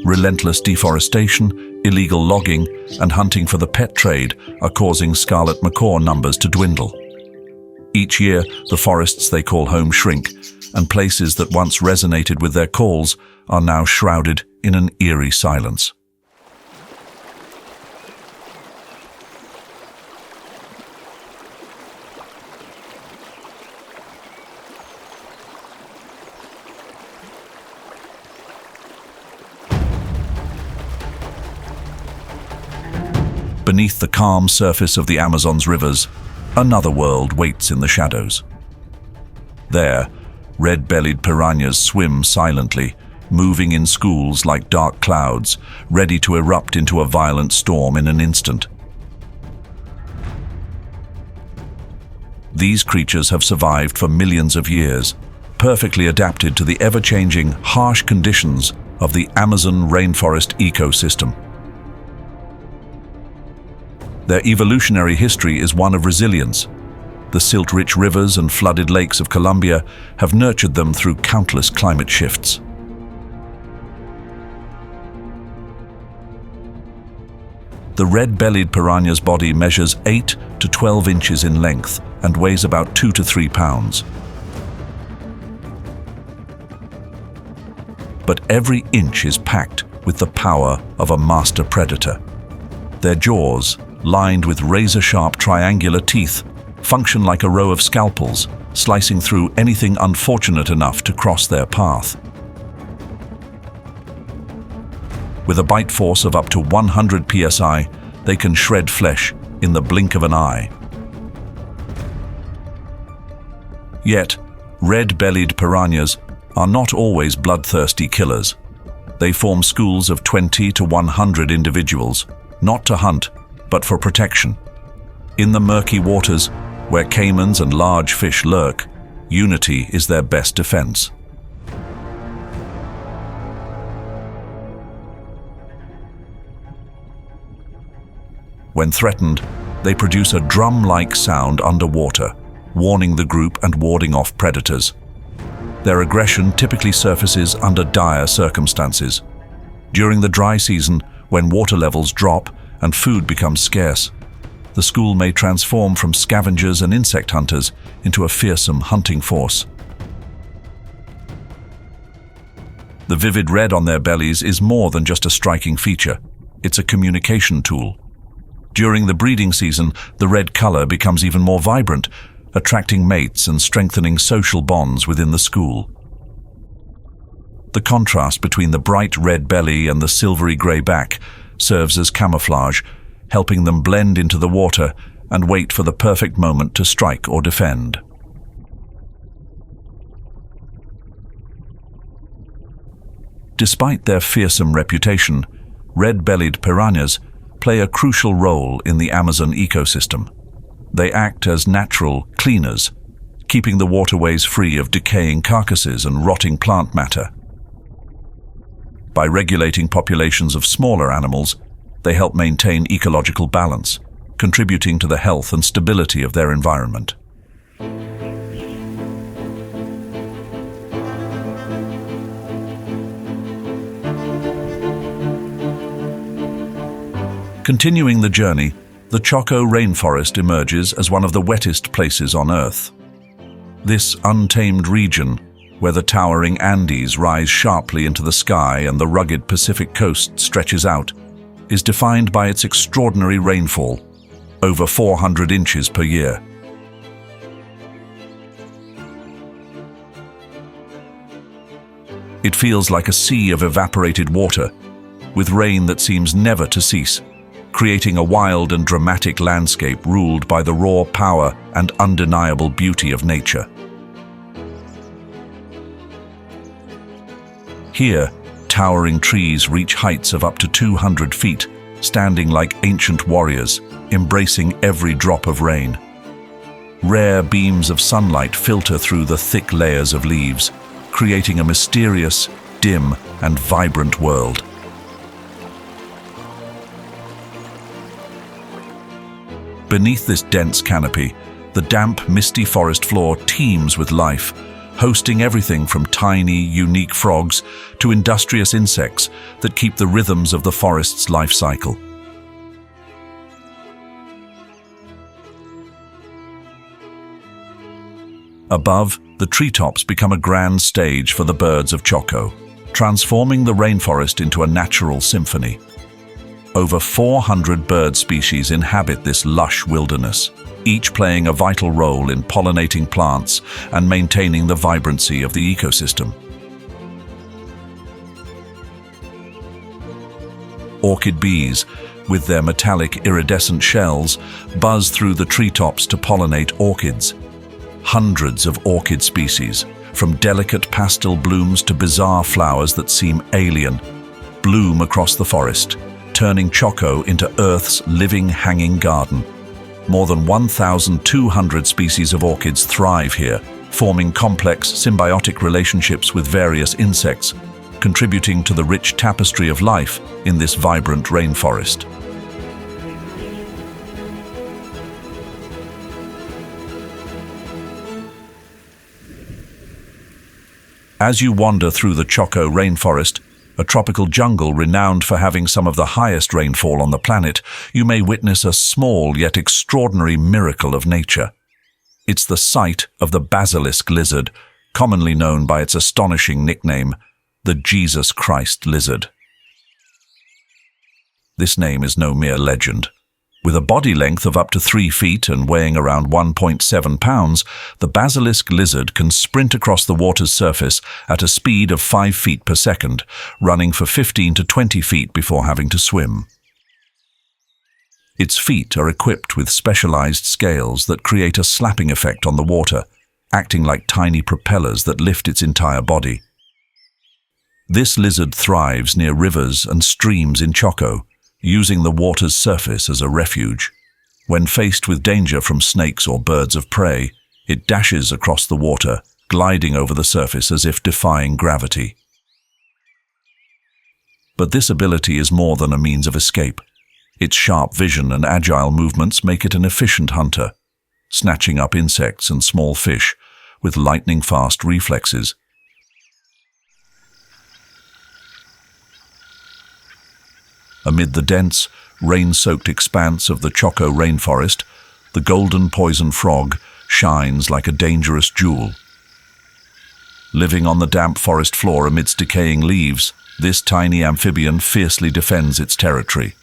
Relentless deforestation, illegal logging, and hunting for the pet trade are causing scarlet macaw numbers to dwindle. Each year, the forests they call home shrink, and places that once resonated with their calls are now shrouded in an eerie silence. Beneath the calm surface of the Amazon's rivers, another world waits in the shadows. There, red-bellied piranhas swim silently, moving in schools like dark clouds, ready to erupt into a violent storm in an instant. These creatures have survived for millions of years, perfectly adapted to the ever-changing, harsh conditions of the Amazon rainforest ecosystem. Their evolutionary history is one of resilience. The silt-rich rivers and flooded lakes of Colombia have nurtured them through countless climate shifts. The red-bellied piranha's body measures 8 to 12 inches in length and weighs about 2 to 3 pounds. But every inch is packed with the power of a master predator. Their jaws, lined with razor-sharp triangular teeth, function like a row of scalpels, slicing through anything unfortunate enough to cross their path. With a bite force of up to 100 psi, they can shred flesh in the blink of an eye. Yet, red-bellied piranhas are not always bloodthirsty killers. They form schools of 20 to 100 individuals, not to hunt, but for protection. In the murky waters, where caimans and large fish lurk, unity is their best defense. When threatened, they produce a drum-like sound underwater, warning the group and warding off predators. Their aggression typically surfaces under dire circumstances. During the dry season, when water levels drop and food becomes scarce, the school may transform from scavengers and insect hunters into a fearsome hunting force. The vivid red on their bellies is more than just a striking feature. It's a communication tool. During the breeding season, the red color becomes even more vibrant, attracting mates and strengthening social bonds within the school. The contrast between the bright red belly and the silvery gray back serves as camouflage, helping them blend into the water and wait for the perfect moment to strike or defend. Despite their fearsome reputation, red-bellied piranhas play a crucial role in the Amazon ecosystem. They act as natural cleaners, keeping the waterways free of decaying carcasses and rotting plant matter. By regulating populations of smaller animals, they help maintain ecological balance, contributing to the health and stability of their environment. Continuing the journey, the Choco Rainforest emerges as one of the wettest places on Earth. This untamed region, where the towering Andes rise sharply into the sky and the rugged Pacific coast stretches out, is defined by its extraordinary rainfall, over 400 inches per year. It feels like a sea of evaporated water, with rain that seems never to cease, creating a wild and dramatic landscape ruled by the raw power and undeniable beauty of nature. Here, towering trees reach heights of up to 200 feet, standing like ancient warriors, embracing every drop of rain. Rare beams of sunlight filter through the thick layers of leaves, creating a mysterious, dim, and vibrant world. Beneath this dense canopy, the damp, misty forest floor teems with life, hosting everything from tiny, unique frogs to industrious insects that keep the rhythms of the forest's life cycle. Above, the treetops become a grand stage for the birds of Choco, transforming the rainforest into a natural symphony. Over 400 bird species inhabit this lush wilderness, each playing a vital role in pollinating plants and maintaining the vibrancy of the ecosystem. Orchid bees, with their metallic iridescent shells, buzz through the treetops to pollinate orchids. Hundreds of orchid species, from delicate pastel blooms to bizarre flowers that seem alien, bloom across the forest, turning Choco into Earth's living hanging garden. More than 1,200 species of orchids thrive here, forming complex symbiotic relationships with various insects, contributing to the rich tapestry of life in this vibrant rainforest. As you wander through the Choco Rainforest, a tropical jungle renowned for having some of the highest rainfall on the planet, you may witness a small yet extraordinary miracle of nature. It's the site of the basilisk lizard, commonly known by its astonishing nickname, the Jesus Christ lizard. This name is no mere legend. With a body length of up to 3 feet and weighing around 1.7 pounds, the basilisk lizard can sprint across the water's surface at a speed of 5 feet per second, running for 15 to 20 feet before having to swim. Its feet are equipped with specialized scales that create a slapping effect on the water, acting like tiny propellers that lift its entire body. This lizard thrives near rivers and streams in Choco, using the water's surface as a refuge. When faced with danger from snakes or birds of prey, it dashes across the water, gliding over the surface as if defying gravity. But this ability is more than a means of escape. Its sharp vision and agile movements make it an efficient hunter, snatching up insects and small fish with lightning-fast reflexes. Amid the dense, rain-soaked expanse of the Choco Rainforest, the golden poison frog shines like a dangerous jewel. Living on the damp forest floor amidst decaying leaves, this tiny amphibian fiercely defends its territory.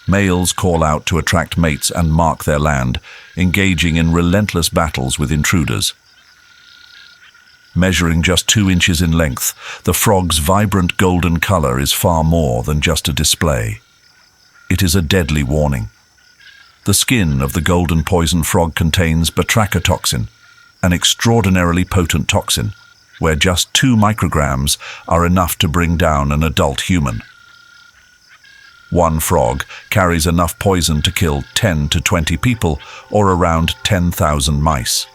Males call out to attract mates and mark their land, engaging in relentless battles with intruders. Measuring just 2 inches in length, the frog's vibrant golden color is far more than just a display. It is a deadly warning. The skin of the golden poison frog contains batrachotoxin, an extraordinarily potent toxin, where just 2 micrograms are enough to bring down an adult human. One frog carries enough poison to kill 10 to 20 people, or around 10,000 mice.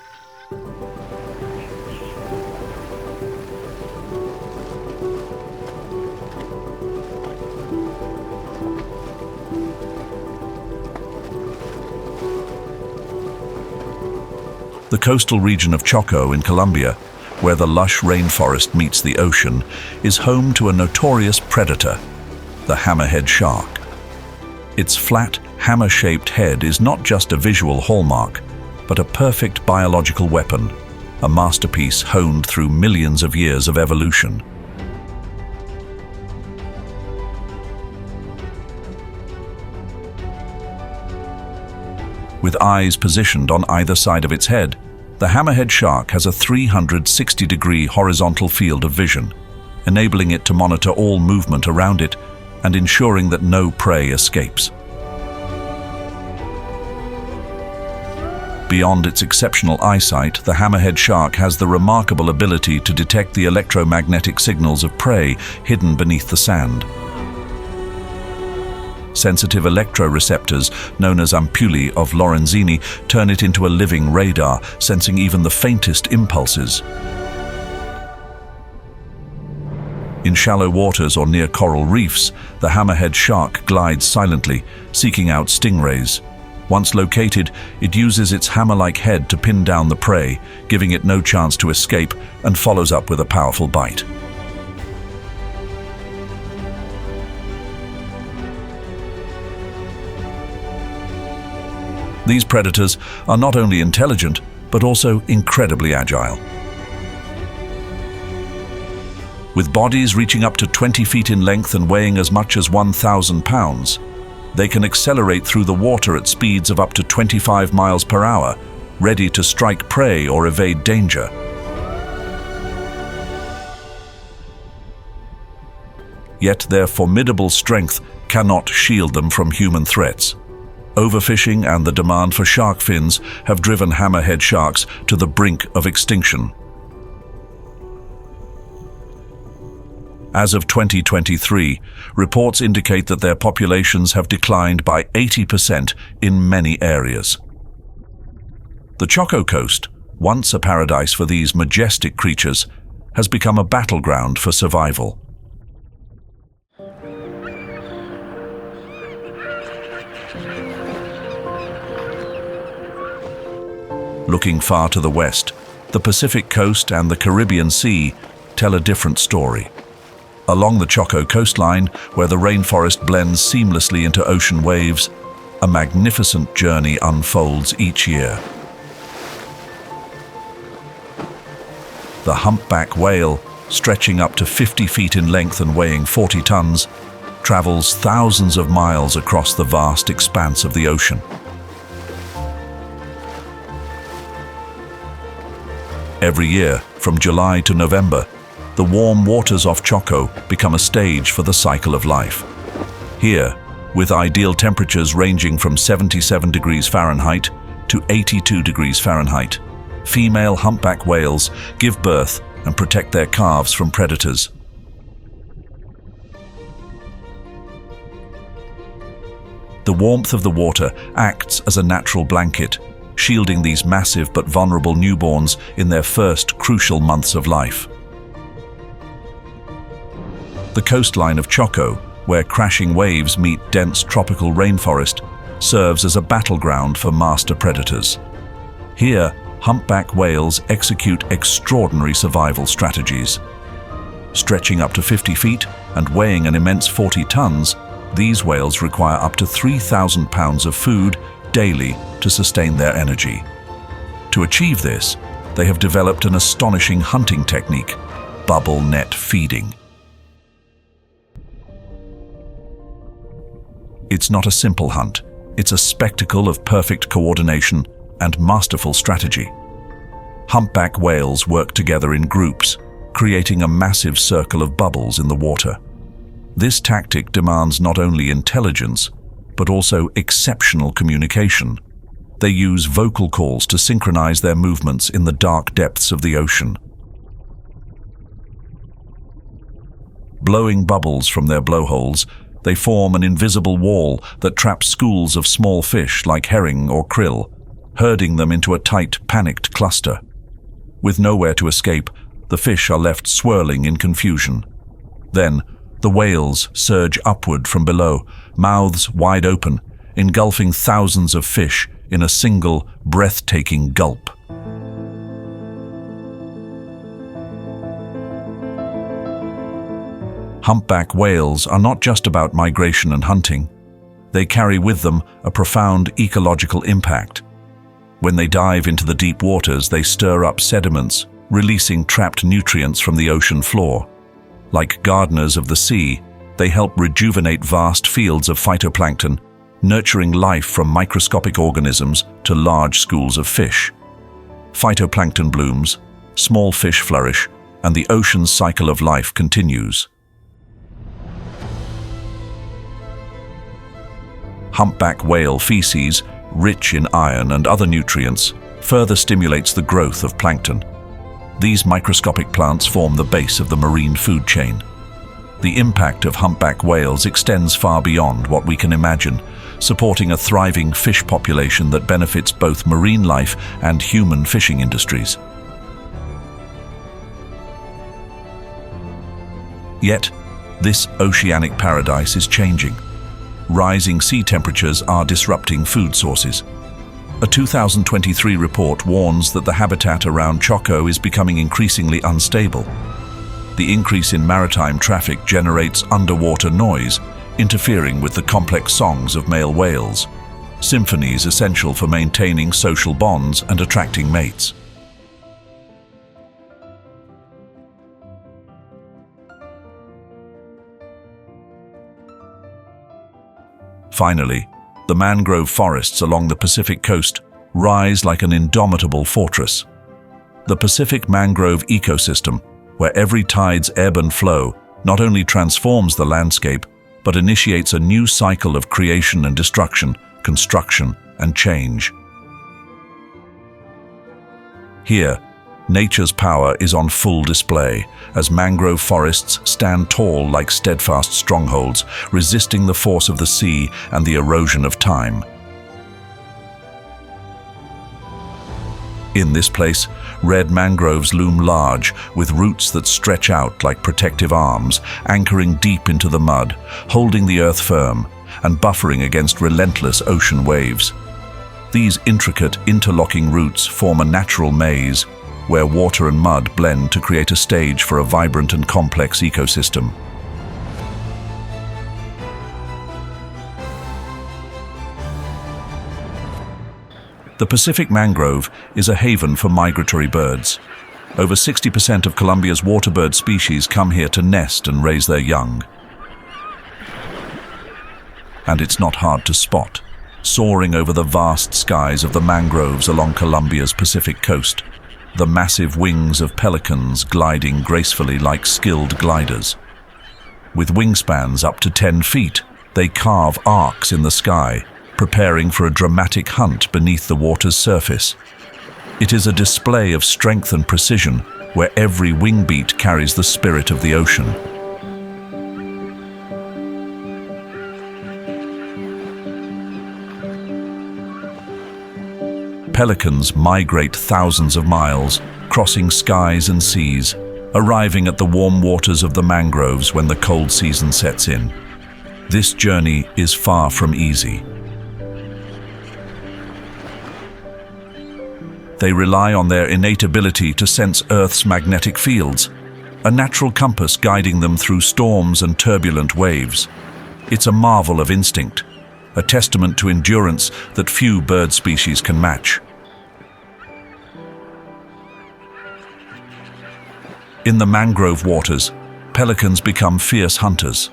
The coastal region of Choco in Colombia, where the lush rainforest meets the ocean, is home to a notorious predator, the hammerhead shark. Its flat, hammer-shaped head is not just a visual hallmark, but a perfect biological weapon, a masterpiece honed through millions of years of evolution. With eyes positioned on either side of its head, the hammerhead shark has a 360-degree horizontal field of vision, enabling it to monitor all movement around it and ensuring that no prey escapes. Beyond its exceptional eyesight, the hammerhead shark has the remarkable ability to detect the electromagnetic signals of prey hidden beneath the sand. Sensitive electroreceptors, known as ampullae of Lorenzini, turn it into a living radar, sensing even the faintest impulses. In shallow waters or near coral reefs, the hammerhead shark glides silently, seeking out stingrays. Once located, it uses its hammer-like head to pin down the prey, giving it no chance to escape, and follows up with a powerful bite. These predators are not only intelligent, but also incredibly agile. With bodies reaching up to 20 feet in length and weighing as much as 1,000 pounds, they can accelerate through the water at speeds of up to 25 miles per hour, ready to strike prey or evade danger. Yet their formidable strength cannot shield them from human threats. Overfishing and the demand for shark fins have driven hammerhead sharks to the brink of extinction. As of 2023, reports indicate that their populations have declined by 80% in many areas. The Choco Coast, once a paradise for these majestic creatures, has become a battleground for survival. Looking far to the west, the Pacific coast and the Caribbean Sea tell a different story. Along the Choco coastline, where the rainforest blends seamlessly into ocean waves, a magnificent journey unfolds each year. The humpback whale, stretching up to 50 feet in length and weighing 40 tons, travels thousands of miles across the vast expanse of the ocean. Every year, from July to November, the warm waters off Choco become a stage for the cycle of life. Here, with ideal temperatures ranging from 77 degrees Fahrenheit to 82 degrees Fahrenheit, female humpback whales give birth and protect their calves from predators. The warmth of the water acts as a natural blanket, shielding these massive but vulnerable newborns in their first crucial months of life. The coastline of Choco, where crashing waves meet dense tropical rainforest, serves as a battleground for master predators. Here, humpback whales execute extraordinary survival strategies. Stretching up to 50 feet and weighing an immense 40 tons, these whales require up to 3,000 pounds of food daily to sustain their energy. To achieve this, they have developed an astonishing hunting technique, bubble net feeding. It's not a simple hunt, it's a spectacle of perfect coordination and masterful strategy. Humpback whales work together in groups, creating a massive circle of bubbles in the water. This tactic demands not only intelligence, but also exceptional communication. They use vocal calls to synchronize their movements in the dark depths of the ocean. Blowing bubbles from their blowholes, they form an invisible wall that traps schools of small fish like herring or krill, herding them into a tight, panicked cluster. With nowhere to escape, the fish are left swirling in confusion. Then, the whales surge upward from below, mouths wide open, engulfing thousands of fish in a single, breathtaking gulp. Humpback whales are not just about migration and hunting. They carry with them a profound ecological impact. When they dive into the deep waters, they stir up sediments, releasing trapped nutrients from the ocean floor. Like gardeners of the sea, they help rejuvenate vast fields of phytoplankton, nurturing life from microscopic organisms to large schools of fish. Phytoplankton blooms, small fish flourish, and the ocean's cycle of life continues. Humpback whale feces, rich in iron and other nutrients, further stimulates the growth of plankton. These microscopic plants form the base of the marine food chain. The impact of humpback whales extends far beyond what we can imagine, supporting a thriving fish population that benefits both marine life and human fishing industries. Yet, this oceanic paradise is changing. Rising sea temperatures are disrupting food sources. A 2023 report warns that the habitat around Choco is becoming increasingly unstable. The increase in maritime traffic generates underwater noise, interfering with the complex songs of male whales, symphonies essential for maintaining social bonds and attracting mates. Finally, the mangrove forests along the Pacific coast rise like an indomitable fortress. The Pacific mangrove ecosystem, where every tide's ebb and flow not only transforms the landscape, but initiates a new cycle of creation and destruction, construction and change. Here, nature's power is on full display as mangrove forests stand tall like steadfast strongholds, resisting the force of the sea and the erosion of time. In this place, red mangroves loom large, with roots that stretch out like protective arms, anchoring deep into the mud, holding the earth firm, and buffering against relentless ocean waves. These intricate, interlocking roots form a natural maze, where water and mud blend to create a stage for a vibrant and complex ecosystem. The Pacific mangrove is a haven for migratory birds. Over 60% of Colombia's waterbird species come here to nest and raise their young. And it's not hard to spot, soaring over the vast skies of the mangroves along Colombia's Pacific coast, the massive wings of pelicans gliding gracefully like skilled gliders. With wingspans up to 10 feet, they carve arcs in the sky, preparing for a dramatic hunt beneath the water's surface. It is a display of strength and precision, where every wing beat carries the spirit of the ocean. Pelicans migrate thousands of miles, crossing skies and seas, arriving at the warm waters of the mangroves when the cold season sets in. This journey is far from easy. They rely on their innate ability to sense Earth's magnetic fields, a natural compass guiding them through storms and turbulent waves. It's a marvel of instinct, a testament to endurance that few bird species can match. In the mangrove waters, pelicans become fierce hunters.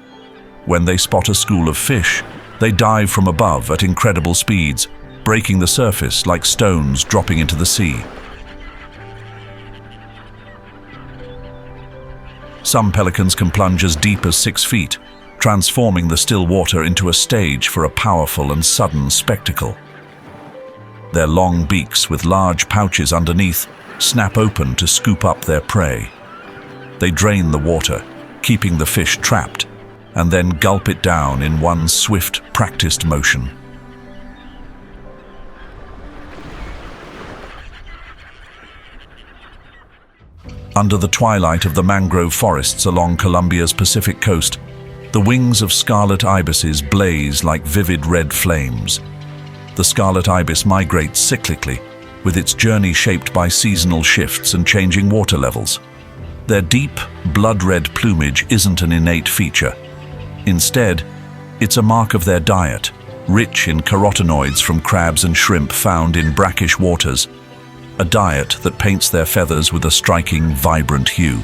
When they spot a school of fish, they dive from above at incredible speeds, breaking the surface like stones dropping into the sea. Some pelicans can plunge as deep as 6 feet, transforming the still water into a stage for a powerful and sudden spectacle. Their long beaks with large pouches underneath snap open to scoop up their prey. They drain the water, keeping the fish trapped, and then gulp it down in one swift, practiced motion. Under the twilight of the mangrove forests along Colombia's Pacific coast, the wings of scarlet ibises blaze like vivid red flames. The scarlet ibis migrates cyclically, with its journey shaped by seasonal shifts and changing water levels. Their deep, blood-red plumage isn't an innate feature. Instead, it's a mark of their diet, rich in carotenoids from crabs and shrimp found in brackish waters, a diet that paints their feathers with a striking, vibrant hue.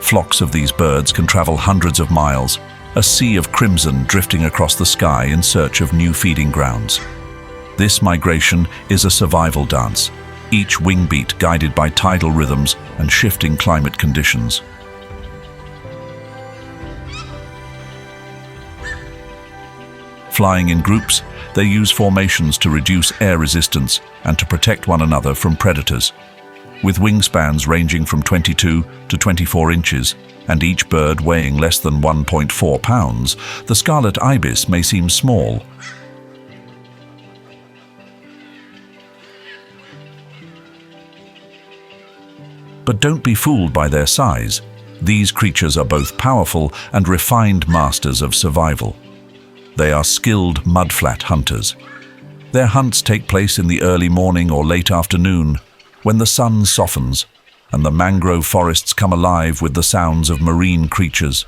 Flocks of these birds can travel hundreds of miles, a sea of crimson drifting across the sky in search of new feeding grounds. This migration is a survival dance, each wing beat guided by tidal rhythms and shifting climate conditions. Flying in groups, they use formations to reduce air resistance and to protect one another from predators. With wingspans ranging from 22 to 24 inches, and each bird weighing less than 1.4 pounds, the scarlet ibis may seem small. But don't be fooled by their size. These creatures are both powerful and refined masters of survival. They are skilled mudflat hunters. Their hunts take place in the early morning or late afternoon, when the sun softens and the mangrove forests come alive with the sounds of marine creatures.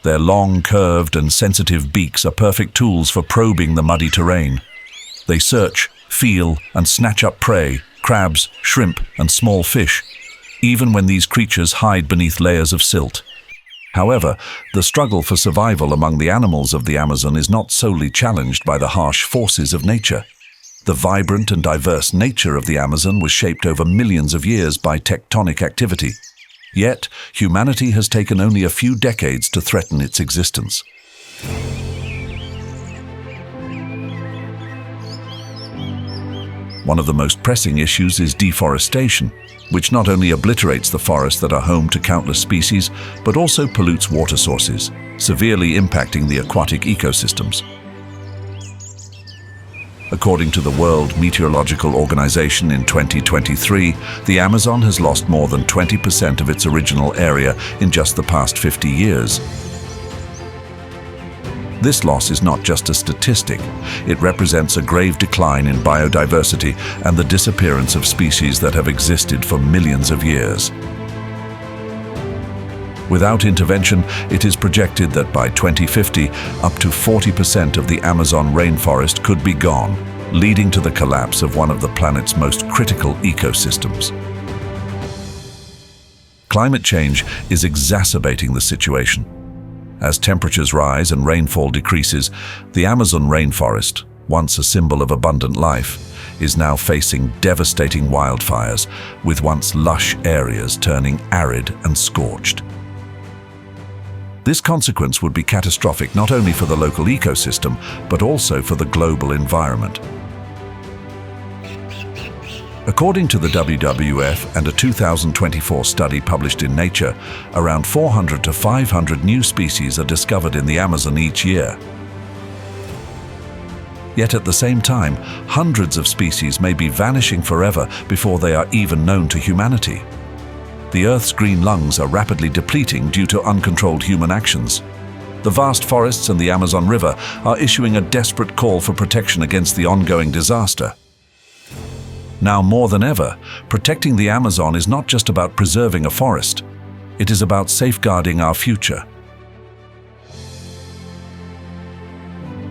Their long, curved and sensitive beaks are perfect tools for probing the muddy terrain. They search, feel and snatch up prey, crabs, shrimp and small fish, even when these creatures hide beneath layers of silt. However, the struggle for survival among the animals of the Amazon is not solely challenged by the harsh forces of nature. The vibrant and diverse nature of the Amazon was shaped over millions of years by tectonic activity. Yet, humanity has taken only a few decades to threaten its existence. One of the most pressing issues is deforestation, which not only obliterates the forests that are home to countless species, but also pollutes water sources, severely impacting the aquatic ecosystems. According to the World Meteorological Organization in 2023, the Amazon has lost more than 20% of its original area in just the past 50 years. This loss is not just a statistic. It represents a grave decline in biodiversity and the disappearance of species that have existed for millions of years. Without intervention, it is projected that by 2050, up to 40% of the Amazon rainforest could be gone, leading to the collapse of one of the planet's most critical ecosystems. Climate change is exacerbating the situation. As temperatures rise and rainfall decreases, the Amazon rainforest, once a symbol of abundant life, is now facing devastating wildfires, with once lush areas turning arid and scorched. This consequence would be catastrophic not only for the local ecosystem, but also for the global environment. According to the WWF and a 2024 study published in Nature, around 400 to 500 new species are discovered in the Amazon each year. Yet at the same time, hundreds of species may be vanishing forever before they are even known to humanity. The Earth's green lungs are rapidly depleting due to uncontrolled human actions. The vast forests and the Amazon River are issuing a desperate call for protection against the ongoing disaster. Now more than ever, protecting the Amazon is not just about preserving a forest. It is about safeguarding our future.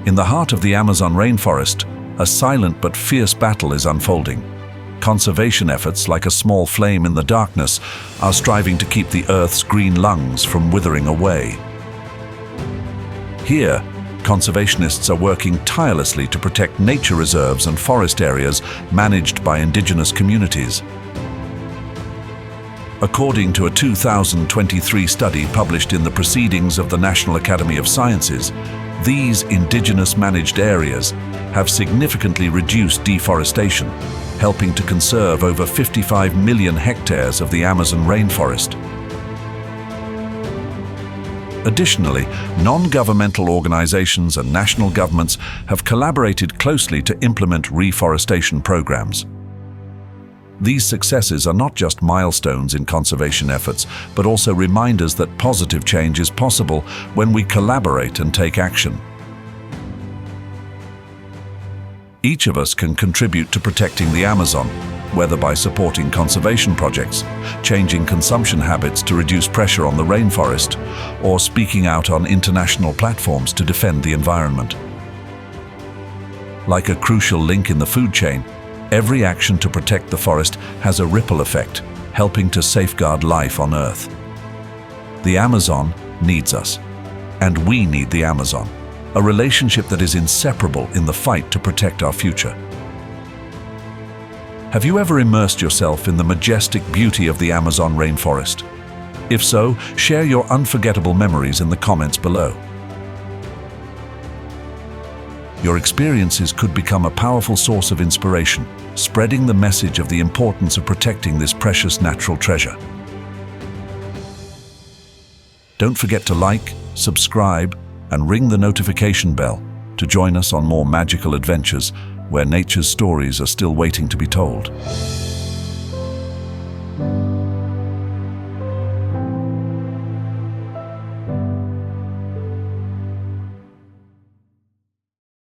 In the heart of the Amazon rainforest, a silent but fierce battle is unfolding. Conservation efforts, like a small flame in the darkness, are striving to keep the Earth's green lungs from withering away. Here, conservationists are working tirelessly to protect nature reserves and forest areas managed by indigenous communities. According to a 2023 study published in the Proceedings of the National Academy of Sciences, these indigenous managed areas have significantly reduced deforestation, helping to conserve over 55 million hectares of the Amazon rainforest. Additionally, non-governmental organizations and national governments have collaborated closely to implement reforestation programs. These successes are not just milestones in conservation efforts, but also reminders that positive change is possible when we collaborate and take action. Each of us can contribute to protecting the Amazon, whether by supporting conservation projects, changing consumption habits to reduce pressure on the rainforest, or speaking out on international platforms to defend the environment. Like a crucial link in the food chain, every action to protect the forest has a ripple effect, helping to safeguard life on Earth. The Amazon needs us, and we need the Amazon, a relationship that is inseparable in the fight to protect our future. Have you ever immersed yourself in the majestic beauty of the Amazon rainforest? If so, share your unforgettable memories in the comments below. Your experiences could become a powerful source of inspiration, spreading the message of the importance of protecting this precious natural treasure. Don't forget to like, subscribe, and ring the notification bell to join us on more magical adventures where nature's stories are still waiting to be told.